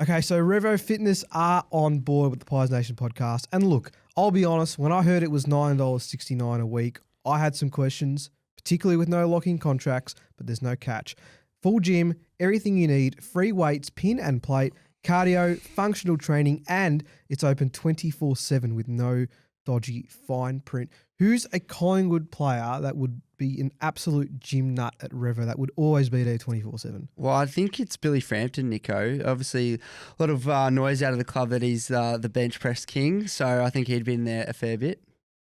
Okay, so Revo Fitness are on board with the Pies Nation podcast. And look, I'll be honest, when I heard it was $9.69 a week, I had some questions, particularly with no lock-in contracts, but there's no catch. Full gym, everything you need, free weights, pin and plate, cardio, functional training, and it's open 24/7 with no dodgy fine print. Who's a Collingwood player that would be an absolute gym nut at Revo that would always be there 24/7? Well, I think it's Billy Frampton, Nico. Obviously, a lot of noise out of the club that he's the bench press king, so I think he'd been there a fair bit.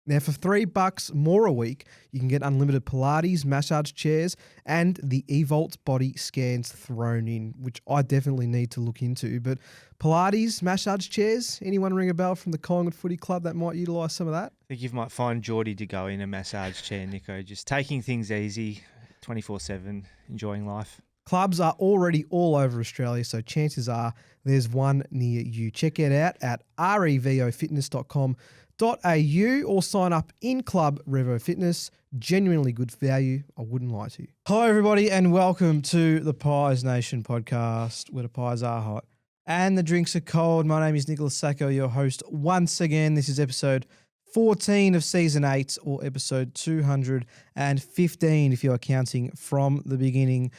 Now, for $3 more a week, you can get unlimited Pilates, massage chairs, and the eVolt body scans thrown in, which I definitely need to look into. But Pilates, massage chairs, anyone ring a bell from the Collingwood Footy Club that might utilise some of that? I think you might find Geordie to go in a massage chair, Nico. Just taking things easy, 24/7, enjoying life. Clubs are already all over Australia, so chances are there's one near you. Check it out at revofitness.com.au or sign up in Club Revo Fitness. Genuinely good value. I wouldn't lie to you. Hello, everybody, and welcome to the Pies Nation podcast, where the pies are hot and the drinks are cold. My name is Nicholas Sacco, your host once again. This is episode 14 of season 8, or episode 215 if you are counting from the beginning.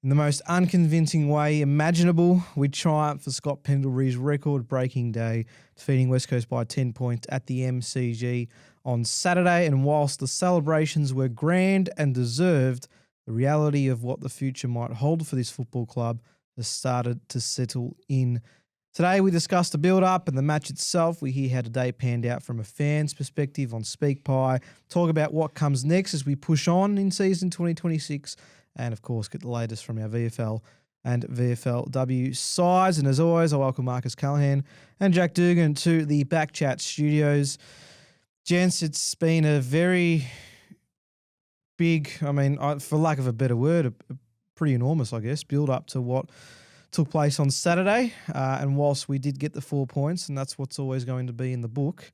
In the most unconvincing way imaginable, we triumphed for Scott Pendlebury's record-breaking day, defeating West Coast by 10 points at the MCG on Saturday. And whilst the celebrations were grand and deserved, the reality of what the future might hold for this football club has started to settle in. Today, we discussed the build-up and the match itself. We hear how today panned out from a fan's perspective on SpeakPie, talk about what comes next as we push on in season 2026, and, of course, get the latest from our VFL and VFLW sides. And as always, I welcome Marcus Callahan and Jack Dugan to the Backchat studios. Gents, it's been a very big, for lack of a better word, a pretty enormous, I guess, build-up to what took place on Saturday. And whilst we did get the 4 points, and that's what's always going to be in the book,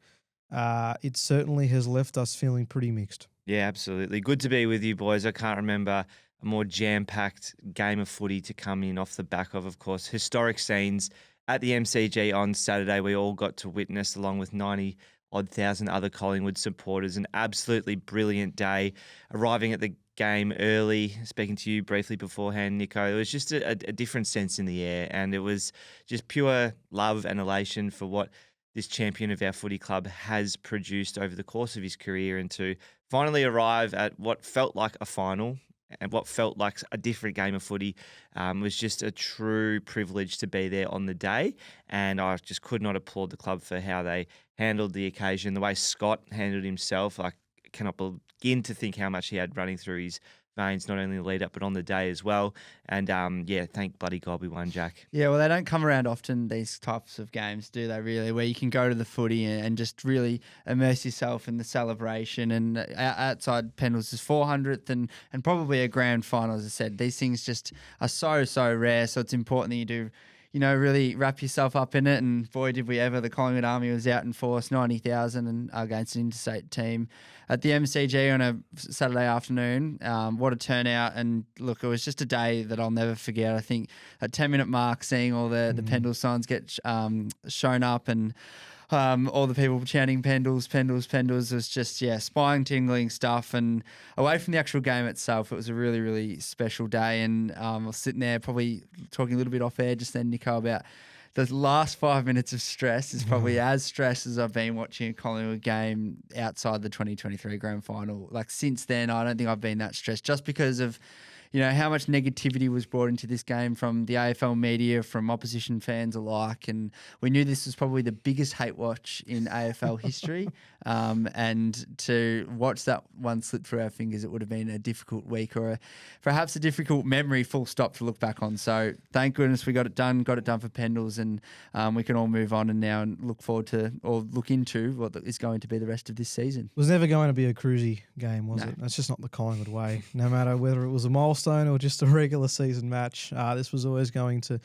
it certainly has left us feeling pretty mixed. Yeah, absolutely. Good to be with you, boys. I can't remember a more jam-packed game of footy to come in off the back of course, historic scenes at the MCG on Saturday. We all got to witness, along with 90-odd thousand other Collingwood supporters, an absolutely brilliant day. Arriving at the game early, speaking to you briefly beforehand, Nico, it was just a different sense in the air, and it was just pure love and elation for what this champion of our footy club has produced over the course of his career, and to finally arrive at what felt like a final and what felt like a different game of footy was just a true privilege to be there on the day. And I just could not applaud the club for how they handled the occasion, the way Scott handled himself. I cannot begin to think how much he had running through his veins, not only the lead up, but on the day as well. And thank bloody God we won, Jack. Yeah, well, they don't come around often, these types of games, do they really, where you can go to the footy and just really immerse yourself in the celebration. And outside Pendles' 400th and probably a grand final, as I said, these things just are so rare. So it's important that you do, really wrap yourself up in it. And boy, did we ever. The Collingwood Army was out in force, 90,000 and against an interstate team at the MCG on a Saturday afternoon. What a turnout. And look, it was just a day that I'll never forget. I think at 10-minute mark, seeing all the Pendle signs get shown up and all the people chanting Pendles was just, spine-tingling stuff. And away from the actual game itself, it was a really, really special day. And I was sitting there probably talking a little bit off air just then, Nico, about the last 5 minutes of stress is probably as stressed as I've been watching a Collingwood game outside the 2023 grand final. Like, since then, I don't think I've been that stressed, just because of how much negativity was brought into this game from the AFL media, from opposition fans alike. And we knew this was probably the biggest hate watch in AFL history. And to watch that one slip through our fingers, it would have been a difficult week, or perhaps a difficult memory, full stop, to look back on. So thank goodness we got it done for Pendles, and we can all move on and now and look forward to, or look into, what is going to be the rest of this season. It was never going to be a cruisy game, was it? That's just not the Collingwood way. No matter whether it was a milestone or just a regular season match, this was always going to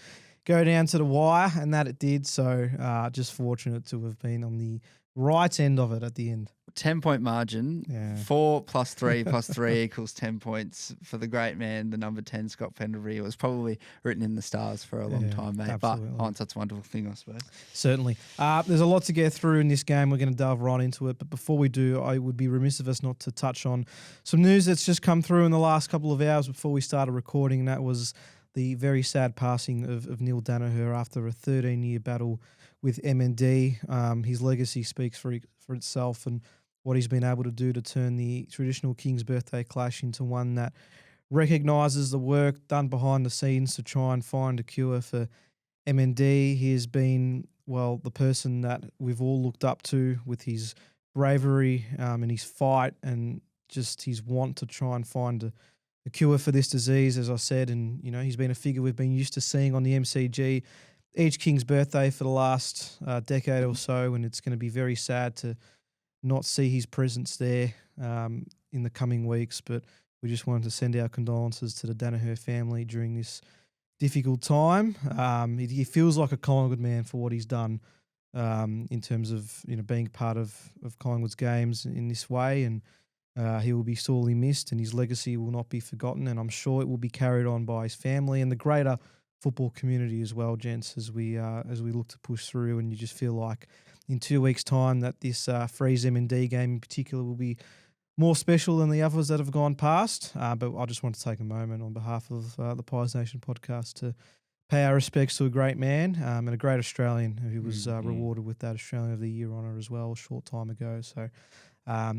go down to the wire, and that it did. So just fortunate to have been on the right end of it at the end. 10-point margin, Yeah. 4 plus 3 plus 3 equals 10 points for the great man, the number 10, Scott Pendlebury. It was probably written in the stars for a long time, mate. Absolutely. But hindsight's a wonderful thing, I suppose. Certainly. There's a lot to get through in this game. We're going to delve right into it. But before we do, I would be remiss of us not to touch on some news that's just come through in the last couple of hours before we started recording. And that was the very sad passing of Neil Danaher after a 13-year battle with MND. His legacy speaks for itself, and what he's been able to do to turn the traditional King's Birthday Clash into one that recognises the work done behind the scenes to try and find a cure for MND. He has been, well, the person that we've all looked up to with his bravery and his fight and just his want to try and find a cure for this disease, as I said. And, you know, he's been a figure we've been used to seeing on the MCG each King's Birthday for the last decade or so, and it's going to be very sad to not see his presence there in the coming weeks. But we just wanted to send our condolences to the Danaher family during this difficult time. He feels like a Collingwood man for what he's done in terms of, you know, being part of Collingwood's games in this way, and he will be sorely missed, and his legacy will not be forgotten, and I'm sure it will be carried on by his family and the greater football community as well, gents, as we look to push through. And you just feel like in 2 weeks' time that this Freeze M&D game in particular will be more special than the others that have gone past. But I just want to take a moment on behalf of the Pies Nation podcast to pay our respects to a great man and a great Australian who was rewarded with that Australian of the Year honour as well a short time ago. So,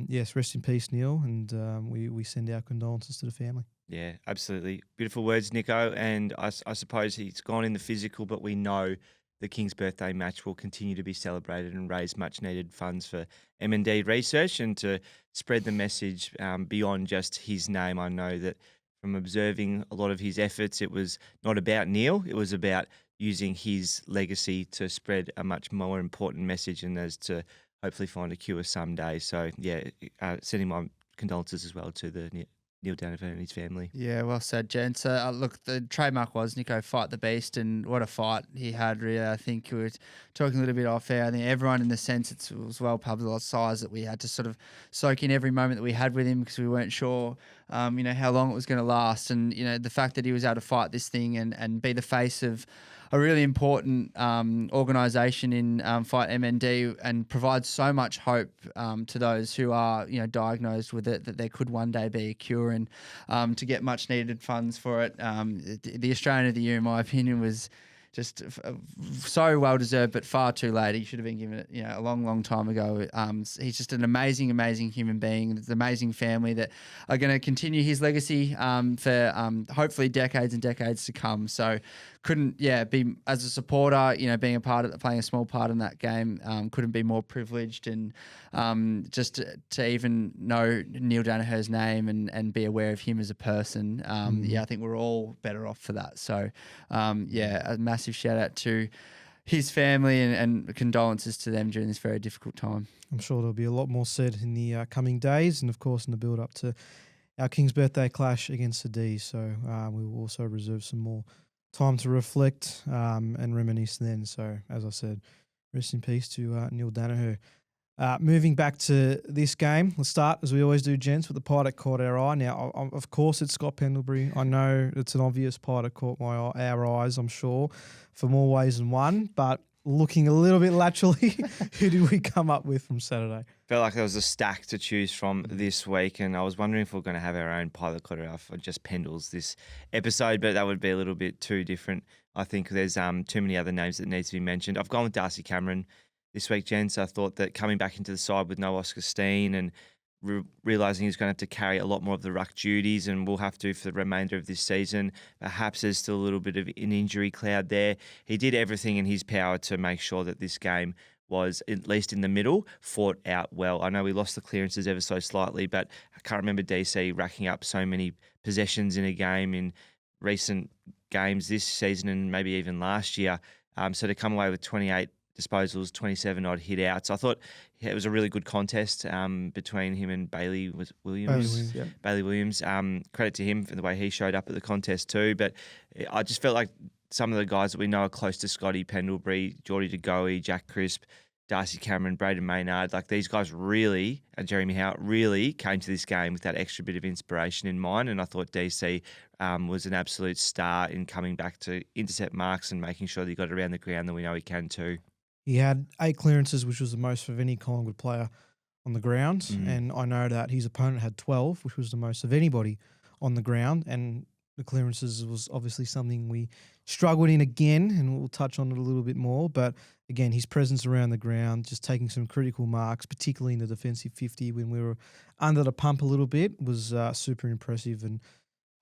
yes, rest in peace, Neil, and we send our condolences to the family. Yeah, absolutely. Beautiful words, Nico. And I suppose he's gone in the physical, but we know the King's Birthday match will continue to be celebrated and raise much-needed funds for M&D research and to spread the message beyond just his name. I know that from observing a lot of his efforts, it was not about Neil. It was about using his legacy to spread a much more important message, and as to hopefully find a cure someday. So, yeah, sending my condolences as well to the Neil Danaher and his family. Yeah, well said, gents. Look, the trademark was Nico fight the beast, and what a fight he had, really. I think we were talking a little bit off air. I think everyone in the sense it was well publicised that we had to sort of soak in every moment that we had with him because we weren't sure, you know, how long it was going to last. And, you know, the fact that he was able to fight this thing and be the face of a really important organisation in Fight MND and provides so much hope to those who are, you know, diagnosed with it, that there could one day be a cure, and to get much needed funds for it. The Australian of the Year, in my opinion, was just so well deserved, but far too late. He should have been given it, you know, a long, long time ago. He's just an amazing, amazing human being. There's an amazing family that are going to continue his legacy for hopefully decades and decades to come. So couldn't, be as a supporter, you know, being a part of playing a small part in that game, couldn't be more privileged, and just to even know Neil Danaher's name and be aware of him as a person. I think we're all better off for that. So, a massive shout out to his family and condolences to them during this very difficult time. I'm sure there'll be a lot more said in the coming days, and of course in the build up to our King's Birthday clash against the D's. So we will also reserve some more time to reflect and reminisce then. So as I said, rest in peace to Neil Danaher. Moving back to this game, let's start, as we always do, gents, with the pie that caught our eye. Now, of course, it's Scott Pendlebury. I know it's an obvious pie that caught our eyes, I'm sure, for more ways than one. But looking a little bit laterally, who did we come up with from Saturday? Felt like there was a stack to choose from this week, and I was wondering if we we're going to have our own pie that caught our eye for just Pendles this episode, but that would be a little bit too different. I think there's too many other names that need to be mentioned. I've gone with Darcy Cameron this week, gents. I thought that coming back into the side with no Oscar Steen and realising he's going to have to carry a lot more of the ruck duties, and will have to for the remainder of this season. Perhaps there's still a little bit of an injury cloud there. He did everything in his power to make sure that this game was, at least in the middle, fought out well. I know we lost the clearances ever so slightly, but I can't remember DC racking up so many possessions in a game in recent games this season and maybe even last year. So to come away with 28 disposals, 27 odd hit outs. I thought it was a really good contest between him and Bailey Williams. Bailey Williams. Credit to him for the way he showed up at the contest too. But I just felt like some of the guys that we know are close to Scotty Pendlebury, Geordie De Goey, Jack Crisp, Darcy Cameron, Braden Maynard, like these guys really, and Jeremy Howe really came to this game with that extra bit of inspiration in mind. And I thought DC was an absolute star in coming back to intercept marks and making sure that he got around the ground that we know he can too. He had 8 clearances, which was the most of any Collingwood player on the ground. And I know that his opponent had 12, which was the most of anybody on the ground. And the clearances was obviously something we struggled in again, and we'll touch on it a little bit more. But again, his presence around the ground, just taking some critical marks, particularly in the defensive 50 when we were under the pump a little bit, was super impressive. And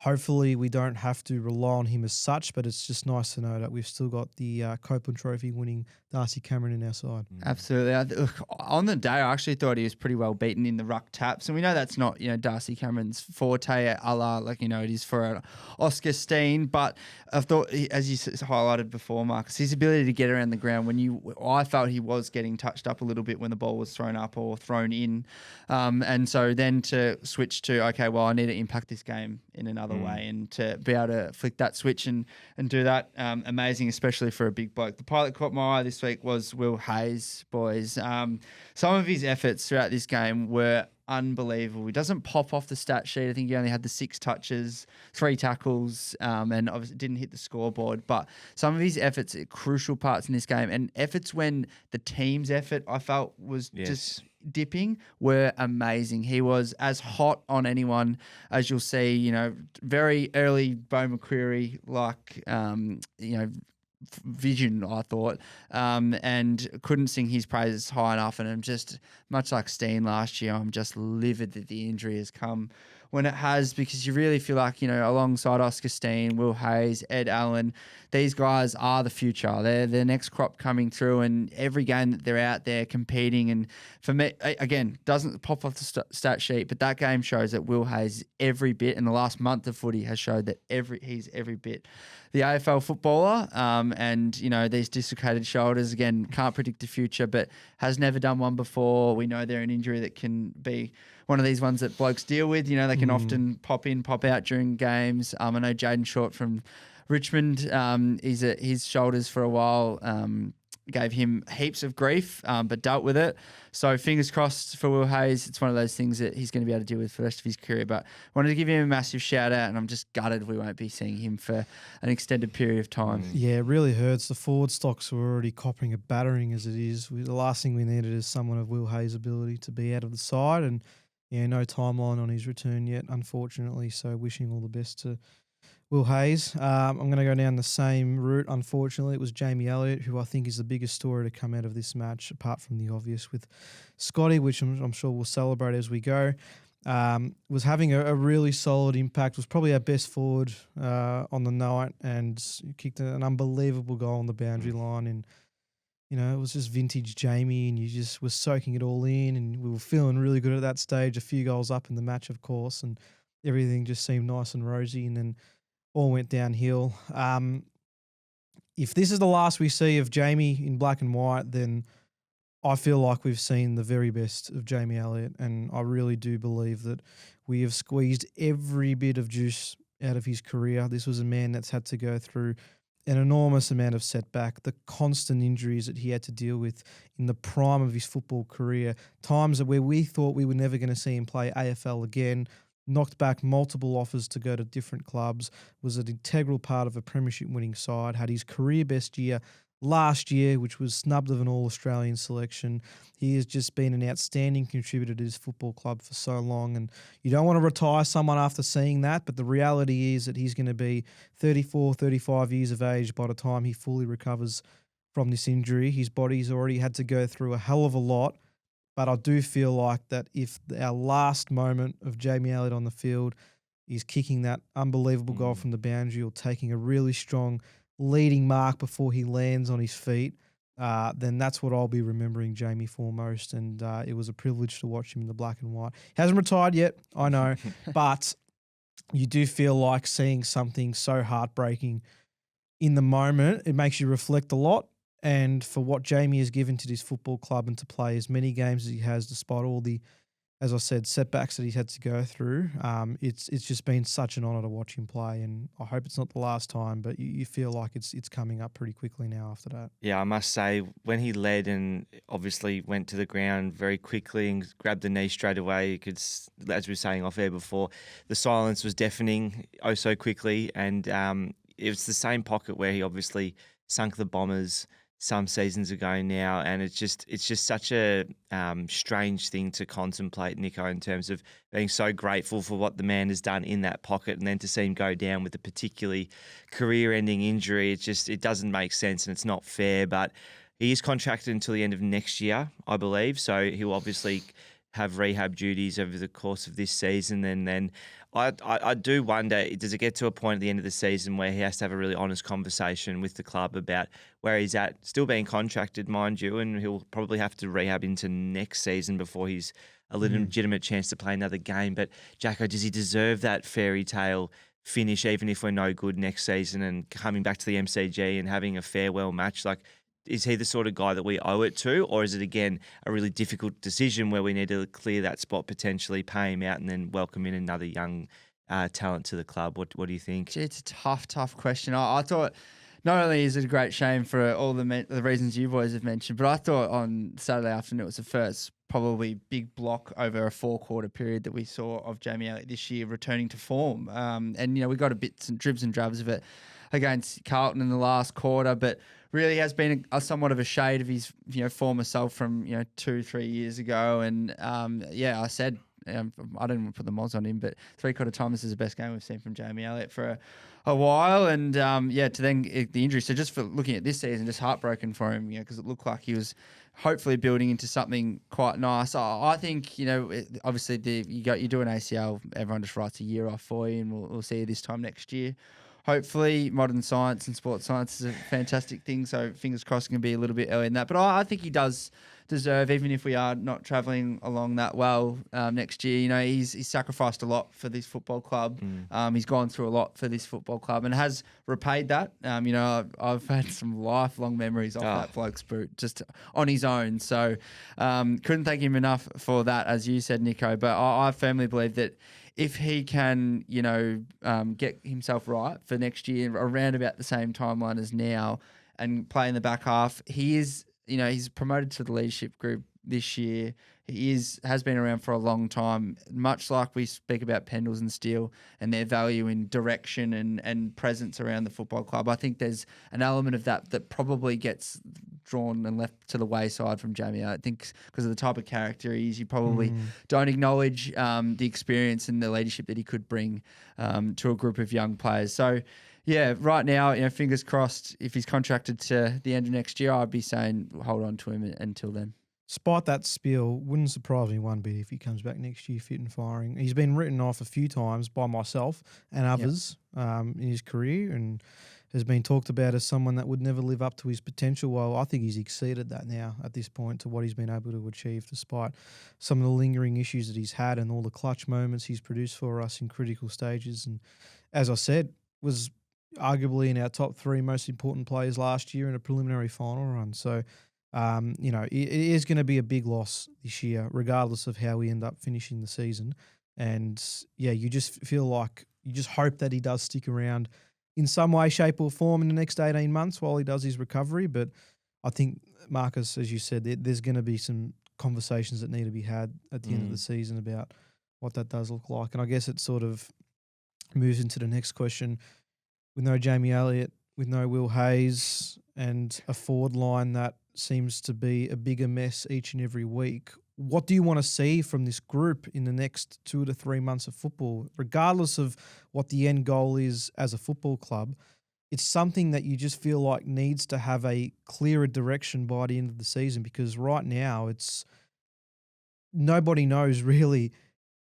hopefully we don't have to rely on him as such, but it's just nice to know that we've still got the Copeland Trophy winning Darcy Cameron in our side. Absolutely. Look, on the day, I actually thought he was pretty well beaten in the ruck taps. And we know that's not, Darcy Cameron's forte, a la, it is for Oscar Steen. But I thought, as you highlighted before, Marcus, his ability to get around the ground I felt he was getting touched up a little bit when the ball was thrown up or thrown in. And so then to switch to, okay, well, I need to impact this game in another way, and to be able to flick that switch and do that, amazing, especially for a big bloke. The pilot caught my eye this week was Will Hayes, boys. Some of his efforts throughout this game were unbelievable. He doesn't pop off the stat sheet. I think he only had the 6 touches, 3 tackles, and obviously didn't hit the scoreboard. But some of his efforts are crucial parts in this game, and efforts when the team's effort, I felt, was just dipping, were amazing. He was as hot on anyone as you'll see, very early Bo McCreary, vision, I thought, and couldn't sing his praises high enough. And I'm just, much like Steen last year, I'm just livid that the injury has come when it has, because you really feel like, alongside Oscar Steen, Will Hayes, Ed Allen, these guys are the future. They're the next crop coming through, and every game that they're out there competing. And for me, again, doesn't pop off the stat sheet, but that game shows that Will Hayes every bit, and the last month of footy has showed that he's every bit the AFL footballer. And, these dislocated shoulders, again, can't predict the future, but has never done one before. We know they're an injury that can be one of these ones that blokes deal with. They can often pop in, pop out during games. I know Jaden Short from Richmond, his shoulders for a while gave him heaps of grief, but dealt with it. So fingers crossed for Will Hayes. It's one of those things that he's going to be able to deal with for the rest of his career. But wanted to give him a massive shout out, and I'm just gutted we won't be seeing him for an extended period of time. Yeah, it really hurts. The forward stocks were already copping a battering as it is. The last thing we needed is someone of Will Hayes' ability to be out of the side, and no timeline on his return yet, unfortunately. So wishing all the best to Will Hayes. I'm going to go down the same route. Unfortunately, it was Jamie Elliott, who I think is the biggest story to come out of this match, apart from the obvious with Scotty, which I'm sure we'll celebrate as we go. Was having a really solid impact, was probably our best forward on the night, and kicked an unbelievable goal on the boundary line. And, it was just vintage Jamie, and you just were soaking it all in, and we were feeling really good at that stage, a few goals up in the match, of course, and everything just seemed nice and rosy, and then all went downhill. If this is the last we see of Jamie in black and white, then I feel like we've seen the very best of Jamie Elliott, and I really do believe that we have squeezed every bit of juice out of his career. This was a man that's had to go through an enormous amount of setback, the constant injuries that he had to deal with in the prime of his football career, times where we thought we were never going to see him play AFL again, knocked back multiple offers to go to different clubs, was an integral part of a premiership winning side, had his career best year last year, which was snubbed of an All-Australian selection. He has just been an outstanding contributor to his football club for so long, and you don't want to retire someone after seeing that, but the reality is that he's going to be 34, 35 years of age by the time he fully recovers from this injury. His body's already had to go through a hell of a lot, but I do feel like that if our last moment of Jamie Elliott on the field is kicking that unbelievable goal from the boundary or taking a really strong leading mark before he lands on his feet, then that's what I'll be remembering Jamie for most. And it was a privilege to watch him in the black and white. He hasn't retired yet, I know, but you do feel like seeing something so heartbreaking in the moment. It makes you reflect a lot. And for what Jamie has given to this football club and to play as many games as he has, despite all the as I said, setbacks that he's had to go through. It's just been such an honour to watch him play, and I hope it's not the last time, but you feel like it's coming up pretty quickly now after that. Yeah, I must say, when he led and obviously went to the ground very quickly and grabbed the knee straight away, you could, as we were saying off air before, the silence was deafening oh so quickly. And it was the same pocket where he obviously sunk the Bombers some seasons ago now, and it's just such a strange thing to contemplate, Nico, in terms of being so grateful for what the man has done in that pocket, and then to see him go down with a particularly career-ending injury. It doesn't make sense, and it's not fair. But he is contracted until the end of next year, I believe, so he'll obviously have rehab duties over the course of this season, and then I do wonder, does it get to a point at the end of the season where he has to have a really honest conversation with the club about where he's at, still being contracted, mind you, and he'll probably have to rehab into next season before he's a legitimate chance to play another game. But Jacko, does he deserve that fairy tale finish, even if we're no good next season, and coming back to the MCG and having a farewell match? Like, is he the sort of guy that we owe it to, or is it, again, a really difficult decision where we need to clear that spot, potentially pay him out and then welcome in another young talent to the club? What do you think? Gee, it's a tough question. I thought not only is it a great shame for all the reasons you boys have mentioned, but I thought on Saturday afternoon it was the first probably big block over a 4-quarter period that we saw of Jamie Elliott this year returning to form. And, we got a bits and dribs and drabs of it against Carlton in the last quarter, but really has been somewhat of a shade of his, former self from, 2-3 years ago. And, I said, I don't want to put the mods on him, but 3/4 time, this is the best game we've seen from Jamie Elliott for a while. And, to then the injury. So just for looking at this season, just heartbroken for him, because it looked like he was hopefully building into something quite nice. I think, obviously you do an ACL, everyone just writes a year off for you, and we'll see you this time next year. Hopefully, modern science and sports science is a fantastic thing, so fingers crossed it can be a little bit early in that. But I think he does deserve, even if we are not travelling along that well next year. He's sacrificed a lot for this football club. He's gone through a lot for this football club and has repaid that. I've had some lifelong memories of that bloke's boot just on his own. So couldn't thank him enough for that, as you said, Nico. But I firmly believe that if he can, get himself right for next year around about the same timeline as now and play in the back half, he is, he's promoted to the leadership group this year. He has been around for a long time, much like we speak about Pendles and Steele and their value in direction and presence around the football club. I think there's an element of that probably gets drawn and left to the wayside from Jamie. I think because of the type of character he is, you probably don't acknowledge the experience and the leadership that he could bring to a group of young players. So, yeah, right now, fingers crossed, if he's contracted to the end of next year, I'd be saying hold on to him until then. Despite that spiel, wouldn't surprise me one bit if he comes back next year fit and firing. He's been written off a few times by myself and others in his career, and has been talked about as someone that would never live up to his potential. Well, I think he's exceeded that now at this point to what he's been able to achieve, despite some of the lingering issues that he's had and all the clutch moments he's produced for us in critical stages. And as I said, was arguably in our top 3 most important players last year in a preliminary final run. So, it is going to be a big loss this year, regardless of how we end up finishing the season. And you just feel like you just hope that he does stick around in some way, shape or form in the next 18 months while he does his recovery. But I think, Marcus, as you said, there's going to be some conversations that need to be had at the end of the season about what that does look like. And I guess it sort of moves into the next question. With no Jamie Elliott, with no Will Hayes, and a forward line that seems to be a bigger mess each and every week, what do you want to see from this group in the next 2 to 3 months of football? Regardless of what the end goal is as a football club, it's something that you just feel like needs to have a clearer direction by the end of the season, because right now it's nobody knows really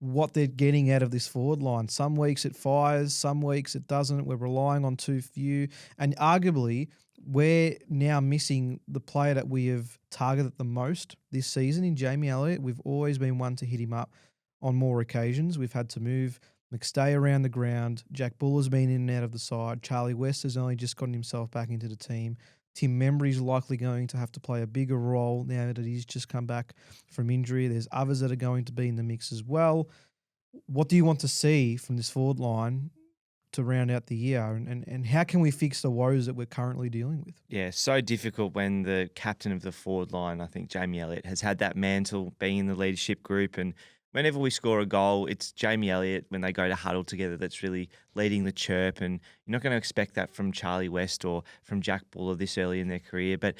what they're getting out of this forward line. Some weeks it fires, some weeks it doesn't. We're relying on too few. And arguably, we're now missing the player that we have targeted the most this season in Jamie Elliott. We've always been one to hit him up on more occasions. We've had to move McStay around the ground. Jack Buller's been in and out of the side. Charlie West has only just gotten himself back into the team. Tim Membry's likely going to have to play a bigger role now that he's just come back from injury. There's others that are going to be in the mix as well. What do you want to see from this forward line to round out the year, and how can we fix the woes that we're currently dealing with? Yeah, so difficult when the captain of the forward line, I think Jamie Elliott, has had that mantle being in the leadership group. And whenever we score a goal, it's Jamie Elliott, when they go to huddle together, that's really leading the chirp. And you're not going to expect that from Charlie West or from Jack Buller this early in their career. But,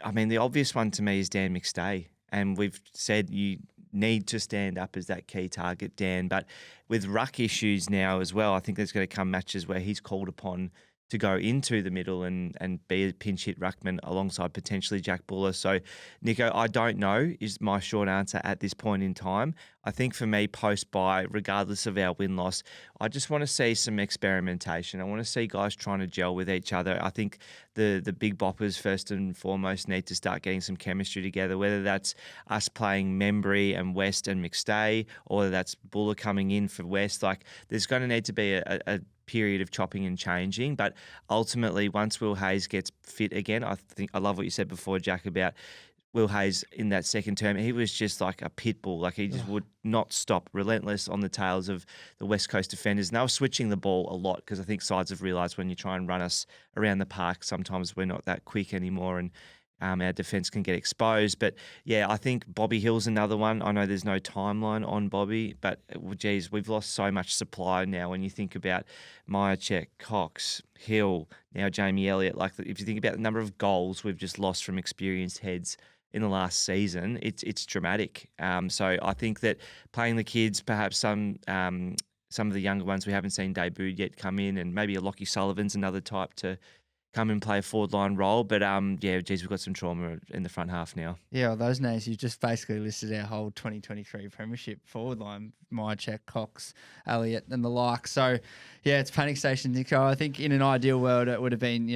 I mean, the obvious one to me is Dan McStay. And we've said you need to stand up as that key target, Dan. But with ruck issues now as well, I think there's going to come matches where he's called upon to go into the middle and be a pinch hit ruckman alongside potentially Jack Buller. So, Nico, I don't know is my short answer at this point in time. I think for me, post-bye, regardless of our win-loss, I just want to see some experimentation. I want to see guys trying to gel with each other. I think the big boppers, first and foremost, need to start getting some chemistry together, whether that's us playing Membry and West and McStay, or whether that's Buller coming in for West. Like, there's going to need to be a period of chopping and changing, but ultimately once Will Hayes gets fit again, I love what you said before, Jack, about Will Hayes in that second term. He was just like a pit bull. Like, he just would not stop, relentless on the tails of the West Coast defenders. And they were switching the ball a lot, because I think sides have realised when you try and run us around the park, sometimes we're not that quick anymore, and our defence can get exposed. But, yeah, I think Bobby Hill's another one. I know there's no timeline on Bobby, but, geez, we've lost so much supply now when you think about Myercheck, Cox, Hill, now Jamie Elliott. Like, if you think about the number of goals we've just lost from experienced heads in the last season, it's dramatic. So I think that playing the kids, perhaps some of the younger ones we haven't seen debuted yet come in, and maybe a Lockie Sullivan's another type to come and play a forward line role. But, yeah, geez, we've got some trauma in the front half now. Yeah, well, those names, you just basically listed our whole 2023 premiership forward line, Myercheck, Cox, Elliott and the like. So, yeah, it's panic station, Nico. I think in an ideal world it would have been,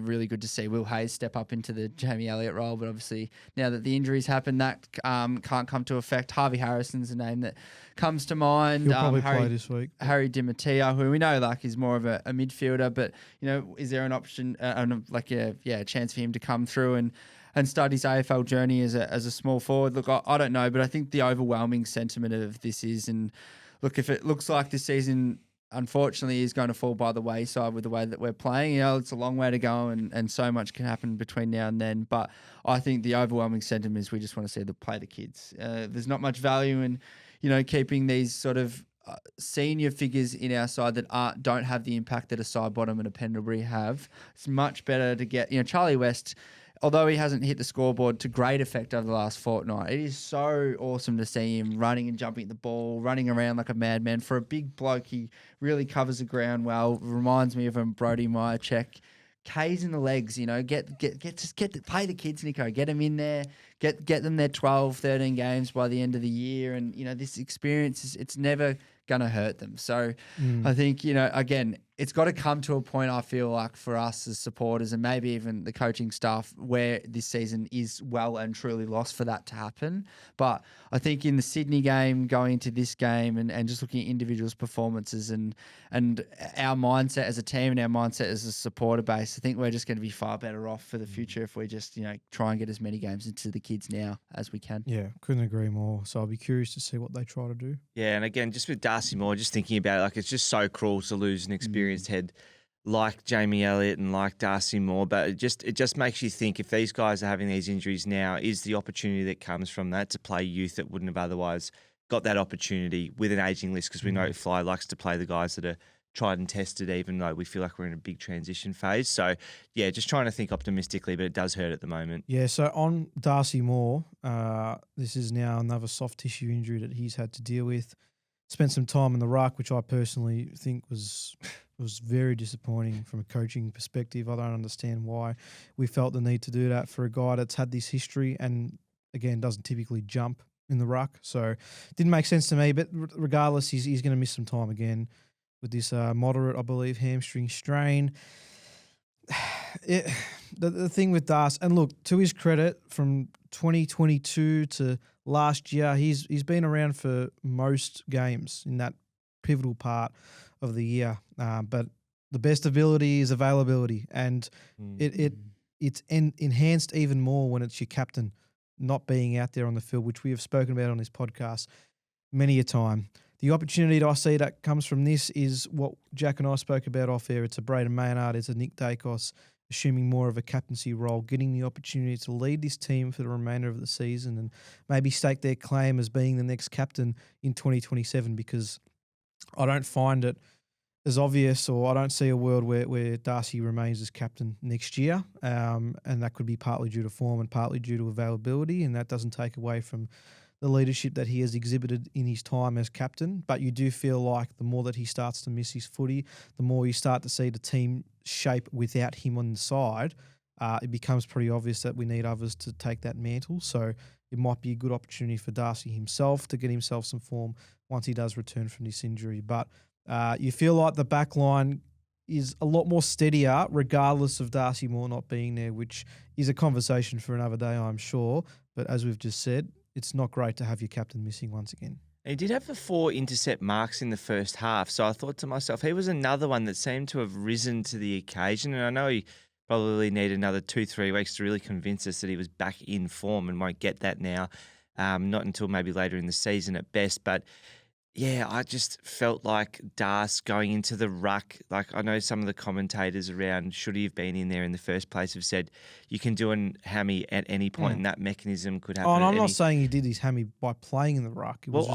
really good to see Will Hayes step up into the Jamie Elliott role. But obviously now that the injuries happened, that can't come to effect. Harvey Harrison's a name that comes to mind. He'll probably play this week. Harry DiMatteo, who we know is more of a midfielder, but is there an option, a chance for him to come through and start his AFL journey as a small forward? Look, I don't know, but I think the overwhelming sentiment of this is, and look, if it looks like this season unfortunately is going to fall by the wayside with the way that we're playing, it's a long way to go, and so much can happen between now and then. But I think the overwhelming sentiment is we just want to see play the kids. There's not much value in keeping these sort of senior figures in our side that don't have the impact that a Sidebottom and a Pendlebury have. It's much better to get, Charlie West, although he hasn't hit the scoreboard to great effect over the last fortnight, it is so awesome to see him running and jumping at the ball, running around like a madman. For a big bloke, he really covers the ground well. Reminds me of Brody Myercheck. K's in the legs, play the kids, Nico. Get them in there, get them their 12, 13 games by the end of the year. And, this experience, it's never going to hurt them. So I think, again, it's got to come to a point, I feel like, for us as supporters and maybe even the coaching staff, where this season is well and truly lost for that to happen. But I think in the Sydney game, going into this game and just looking at individuals' performances and our mindset as a team and our mindset as a supporter base, I think we're just going to be far better off for the future if we just, try and get as many games into the kids now as we can. Yeah, couldn't agree more. So I'll be curious to see what they try to do. Yeah, and again, just with Darcy Moore, just thinking about it, it's just so cruel to lose an experienced head like Jamie Elliott and like Darcy Moore. But it just makes you think, if these guys are having these injuries now, is the opportunity that comes from that to play youth that wouldn't have otherwise got that opportunity with an ageing list? Because we know Fly likes to play the guys that are tried and tested, even though we feel like we're in a big transition phase. So, yeah, just trying to think optimistically, but it does hurt at the moment. Yeah, so on Darcy Moore, this is now another soft tissue injury that he's had to deal with. Spent some time in the ruck, which I personally think was very disappointing from a coaching perspective. I don't understand why we felt the need to do that for a guy that's had this history and, again, doesn't typically jump in the ruck. So didn't make sense to me, but regardless, he's going to miss some time again with this moderate, I believe, hamstring strain. The thing with Darcy, and look, to his credit, from 2022 to last year, he's been around for most games in that pivotal part of the year. But the best ability is availability, and it it's enhanced even more when it's your captain not being out there on the field, which we have spoken about on this podcast many a time. The opportunity that I see that comes from this is what Jack and I spoke about off air. It's a Braden Maynard, it's a Nick Dacos, assuming more of a captaincy role, getting the opportunity to lead this team for the remainder of the season and maybe stake their claim as being the next captain in 2027, because I don't find it as obvious, or I don't see a world where Darcy remains as captain next year, and that could be partly due to form and partly due to availability, and that doesn't take away from the leadership that he has exhibited in his time as captain. But you do feel like the more that he starts to miss his footy, the more you start to see the team shape without him on the side. It becomes pretty obvious that we need others to take that mantle. So it might be a good opportunity for Darcy himself to get himself some form once he does return from this injury. But you feel like the back line is a lot more steadier regardless of Darcy Moore not being there, which is a conversation for another day, I'm sure. But as we've just said, it's not great to have your captain missing once again. He did have the 4 intercept marks in the first half, so I thought to myself, he was another one that seemed to have risen to the occasion, and I know he probably need another 2-3 weeks to really convince us that he was back in form and won't get that now, not until maybe later in the season at best, but yeah, I just felt like Das going into the ruck. Like, I know some of the commentators around, should he have been in there in the first place, have said you can do a hammy at any point, and that mechanism could happen. Oh, and I'm not saying he did his hammy by playing in the ruck. It was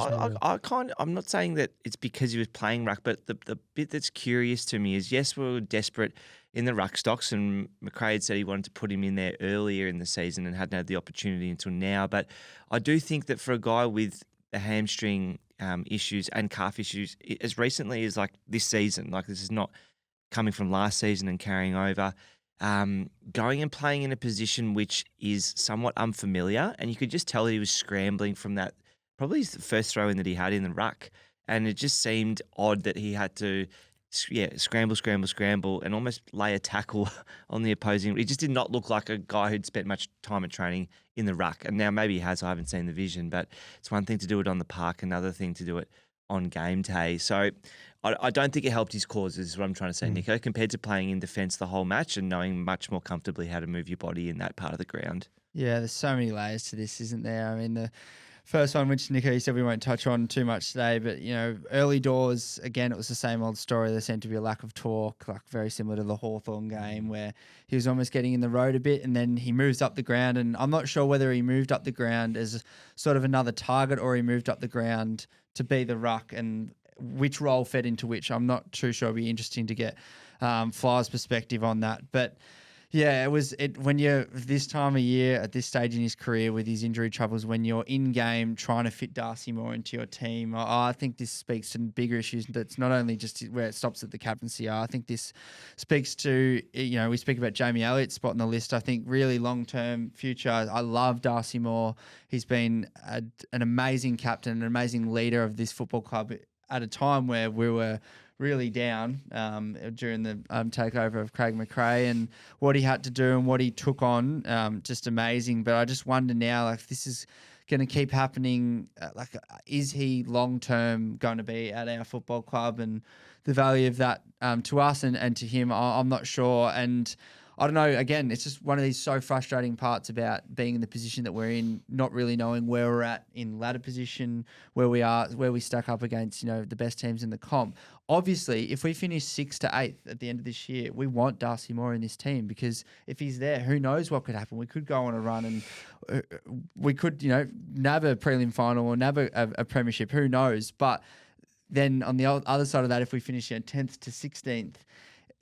I'm not saying that it's because he was playing ruck, but the bit that's curious to me is, yes, we were desperate in the ruck stocks, and McRae had said he wanted to put him in there earlier in the season and hadn't had the opportunity until now. But I do think that for a guy with the hamstring issues and calf issues as recently as like this season, like this is not coming from last season and carrying over, going and playing in a position which is somewhat unfamiliar, and you could just tell he was scrambling from that, probably the first throw in that he had in the ruck, and it just seemed odd that he had to scramble, and almost lay a tackle on the opposing. It just did not look like a guy who'd spent much time at training in the ruck. And now maybe he has, I haven't seen the vision, but it's one thing to do it on the park, another thing to do it on game day. So I don't think it helped his cause, is what I'm trying to say, Nico, compared to playing in defence the whole match and knowing much more comfortably how to move your body in that part of the ground. Yeah, there's so many layers to this, isn't there? I mean, the first one, which Nico, you said we won't touch on too much today, but, you know, early doors, again, it was the same old story. There seemed to be a lack of talk, like very similar to the Hawthorn game, where he was almost getting in the road a bit, and then he moves up the ground, and I'm not sure whether he moved up the ground as sort of another target or he moved up the ground to be the ruck, and which role fed into which. I'm not too sure. It'd be interesting to get Fly's perspective on that. But yeah, when you're this time of year at this stage in his career with his injury troubles, when you're in game trying to fit Darcy Moore into your team, I think this speaks to bigger issues. That's not only just where it stops at the captaincy. I think this speaks to, you know, we speak about Jamie Elliott's spot on the list. I think really long-term future. I love Darcy Moore. He's been an amazing captain, an amazing leader of this football club at a time where we were really down during the takeover of Craig McRae, and what he had to do and what he took on, just amazing. But I just wonder now, like, if this is going to keep happening, is he long-term going to be at our football club, and the value of that to us and to him, I'm not sure. And I don't know, again, it's just one of these so frustrating parts about being in the position that we're in, not really knowing where we're at in ladder position, where we are, where we stack up against, you know, the best teams in the comp. Obviously, if we finish 6th to 8th at the end of this year, we want Darcy Moore in this team, because if he's there, who knows what could happen. We could go on a run and we could, you know, nab a prelim final or nab a premiership, who knows. But then on the other side of that, if we finish 10th to 16th,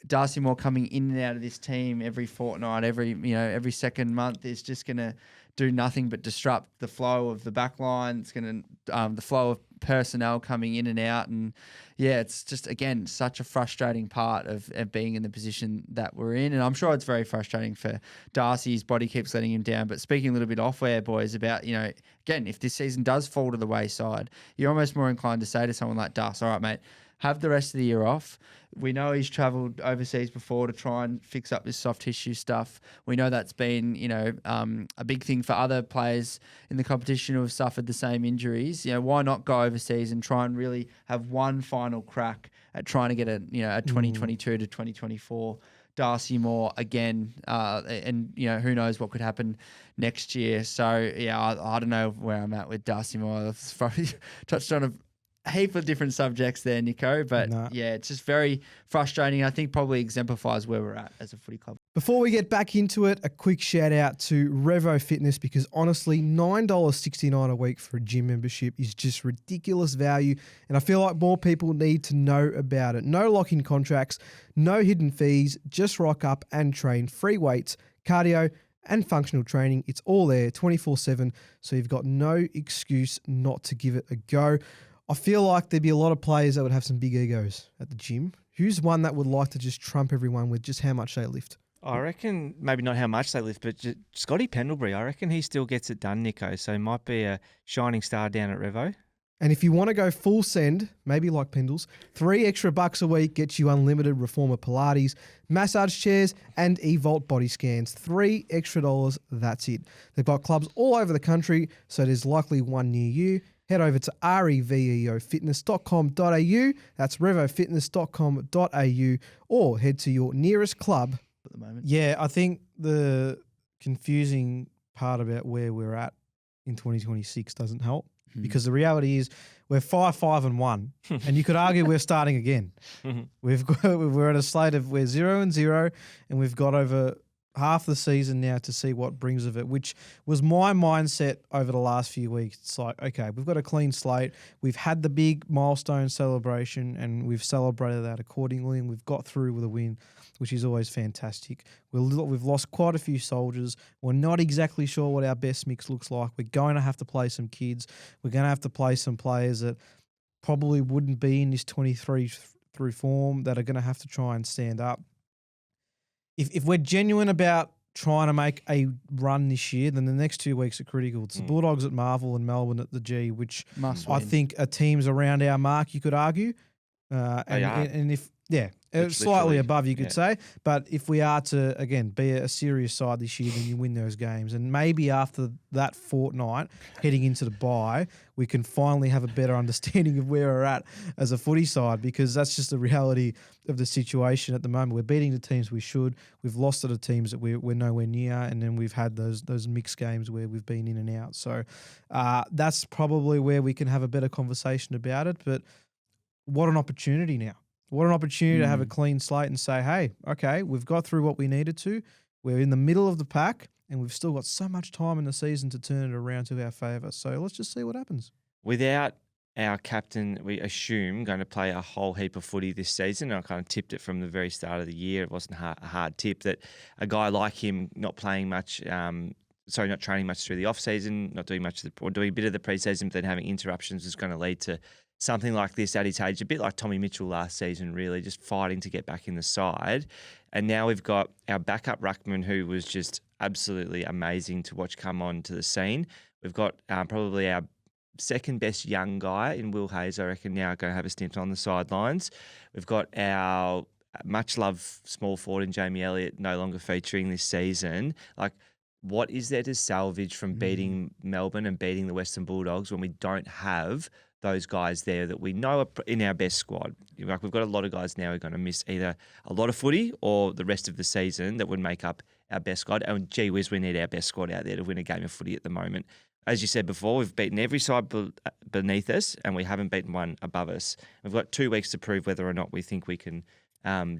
Darcy Moore coming in and out of this team every fortnight, every second month is just going to do nothing but disrupt the flow of the back line. It's going to the flow of personnel coming in and out, and yeah, it's just, again, such a frustrating part of being in the position that we're in. And I'm sure it's very frustrating for Darcy. His body keeps letting him down. But speaking a little bit off air, boys, about, you know, again, if this season does fall to the wayside, you're almost more inclined to say to someone like Darcy, all right, mate, have the rest of the year off. We know he's travelled overseas before to try and fix up this soft tissue stuff. We know that's been, you know, a big thing for other players in the competition who have suffered the same injuries. You know, why not go overseas and try and really have one final crack at trying to get a 2022 to 2024 Darcy Moore again, and who knows what could happen next year. So yeah, I don't know where I'm at with Darcy Moore. I've probably touched on a heap of different subjects there, Nico. But yeah, it's just very frustrating. I think probably exemplifies where we're at as a footy club. Before we get back into it, a quick shout out to Revo Fitness, because honestly, $9.69 a week for a gym membership is just ridiculous value. And I feel like more people need to know about it. No lock-in contracts, no hidden fees, just rock up and train. Free weights, cardio, and functional training. It's all there 24/7. So you've got no excuse not to give it a go. I feel like there'd be a lot of players that would have some big egos at the gym. Who's one that would like to just trump everyone with just how much they lift? I reckon maybe not how much they lift, but Scotty Pendlebury, I reckon he still gets it done, Nico. So he might be a shining star down at Revo. And if you want to go full send, maybe like Pendles, $3 extra a week gets you unlimited Reformer Pilates, massage chairs, and eVolt body scans. $3 extra, that's it. They've got clubs all over the country, so there's likely one near you. Head over to revofitness.com.au. That's revofitness.com.au, or head to your nearest club At the moment. Yeah, I think the confusing part about where we're at in 2026 doesn't help, because the reality is we're 5-5-1, and you could argue we're starting again. We're at a slate of we're 0-0, and we've got over half the season now to see what brings of it, which was my mindset over the last few weeks. It's like, okay, we've got a clean slate. We've had the big milestone celebration, and we've celebrated that accordingly, and we've got through with a win, which is always fantastic. We've lost quite a few soldiers. We're not exactly sure what our best mix looks like. We're going to have to play some kids. We're going to have to play some players that probably wouldn't be in this 23 through form, that are going to have to try and stand up. If we're genuine about trying to make a run this year, then the next 2 weeks are critical. It's the Bulldogs at Marvel and Melbourne at the G, which I think are teams around our mark, you could argue. And if slightly above, you could say. But if we are to, again, be a serious side this year, then you win those games. And maybe after that fortnight, heading into the bye, we can finally have a better understanding of where we're at as a footy side, because that's just the reality of the situation at the moment. We're beating the teams we should. We've lost to the teams that we're nowhere near. And then we've had those mixed games where we've been in and out. So that's probably where we can have a better conversation about it. But what an opportunity now. What an opportunity to have a clean slate and say, hey, okay, we've got through what we needed to. We're in the middle of the pack, and we've still got so much time in the season to turn it around to our favour. So let's just see what happens. Without our captain, we assume, going to play a whole heap of footy this season. I kind of tipped it from the very start of the year. It wasn't a hard tip that a guy like him not training much through the off-season, not doing much or doing a bit of the pre-season, but then having interruptions is going to lead to something like this at his age, a bit like Tommy Mitchell last season, really, just fighting to get back in the side. And now we've got our backup ruckman, who was just absolutely amazing to watch come on to the scene. We've got probably our second best young guy in Will Hayes, I reckon, now going to have a stint on the sidelines. We've got our much-loved small forward in Jamie Elliott no longer featuring this season. Like, what is there to salvage from beating Melbourne and beating the Western Bulldogs when we don't have those guys there that we know are in our best squad? Like, we've got a lot of guys now who are going to miss either a lot of footy or the rest of the season that would make up our best squad. And gee whiz, we need our best squad out there to win a game of footy at the moment. As you said before, we've beaten every side beneath us, and we haven't beaten one above us. We've got 2 weeks to prove whether or not we think we can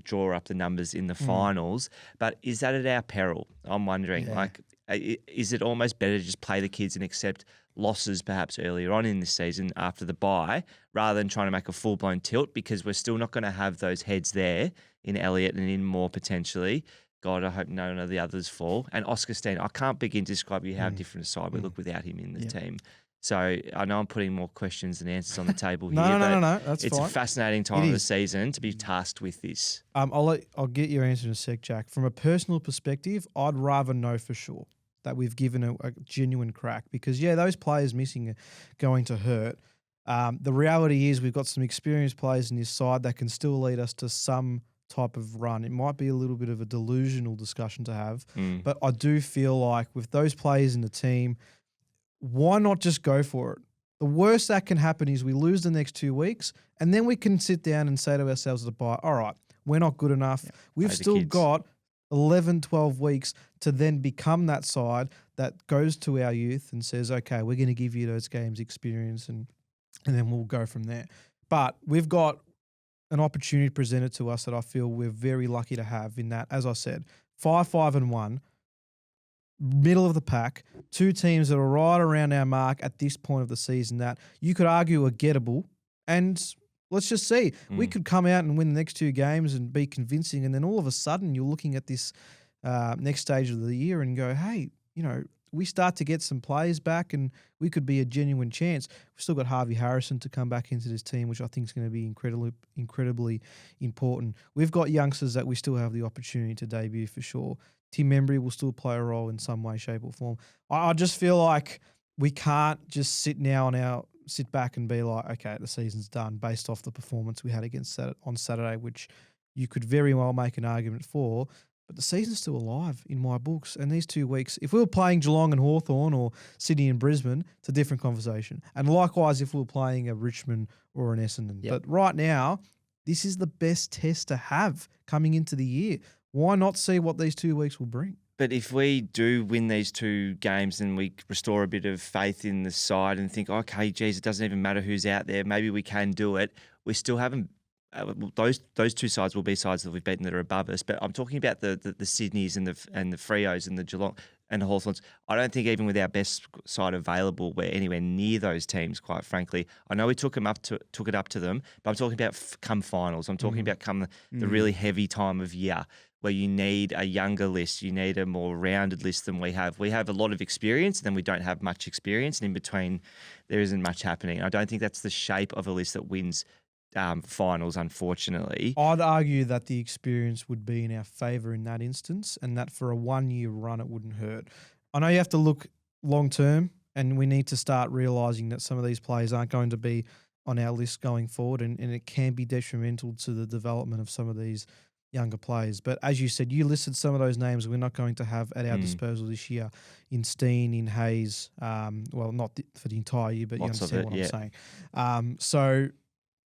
draw up the numbers in the finals. But is that at our peril? I'm wondering. Yeah. Like, is it almost better to just play the kids and accept losses perhaps earlier on in the season after the bye, rather than trying to make a full-blown tilt, because we're still not going to have those heads there in Elliott and in Moore potentially. God, I hope none of the others fall. And Oscar Steen, I can't begin to describe you how different a side we look without him in the team. So I know I'm putting more questions than answers on the table here. No, that's it's fine. A fascinating time of the season to be tasked with this. I'll get your answer in a sec, Jack. From a personal perspective, I'd rather know for sure that we've given a genuine crack, because, those players missing are going to hurt. The reality is we've got some experienced players in this side that can still lead us to some type of run. It might be a little bit of a delusional discussion to have, but I do feel like with those players in the team, why not just go for it? The worst that can happen is we lose the next 2 weeks, and then we can sit down and say to ourselves at the bye, all right, we're not good enough. We've still got 11, 12 weeks to then become that side that goes to our youth and says, okay, we're going to give you those games experience and then we'll go from there. But we've got an opportunity presented to us that I feel we're very lucky to have in that, as I said, 5-5-1, middle of the pack, two teams that are right around our mark at this point of the season that you could argue are gettable. And let's just see, we could come out and win the next two games and be convincing. And then all of a sudden you're looking at this next stage of the year and go, hey, you know, we start to get some players back and we could be a genuine chance. We've still got Harvey Harrison to come back into this team, which I think is going to be incredibly important. We've got youngsters that we still have the opportunity to debut for sure. Tim Embry will still play a role in some way, shape or form. I just feel like we can't just sit back and be like, okay, the season's done based off the performance we had on Saturday, which you could very well make an argument for. But the season's still alive in my books. And these 2 weeks, if we were playing Geelong and Hawthorn or Sydney and Brisbane, it's a different conversation. And likewise, if we were playing a Richmond or an Essendon. Yep. But right now, this is the best test to have coming into the year. Why not see what these 2 weeks will bring? But if we do win these two games and we restore a bit of faith in the side and think, okay, geez, it doesn't even matter who's out there, maybe we can do it, we still haven't. Those two sides will be sides that we've beaten that are above us. But I'm talking about the Sydneys and the Freos and the Geelong and the Hawthorns. I don't think even with our best side available, we're anywhere near those teams. Quite frankly, I know we took it up to them, but I'm talking about come finals. I'm talking about come the really heavy time of year where you need a younger list, you need a more rounded list than we have. We have a lot of experience, and then we don't have much experience, and in between there isn't much happening. I don't think that's the shape of a list that wins finals, unfortunately. I'd argue that the experience would be in our favour in that instance, and that for a 1-year run it wouldn't hurt. I know you have to look long term, and we need to start realising that some of these players aren't going to be on our list going forward, and it can be detrimental to the development of some of these younger players. But as you said, you listed some of those names we're not going to have at our disposal this year in Steen, in Hayes, well, not for the entire year, but Lots you understand of what it, I'm saying. So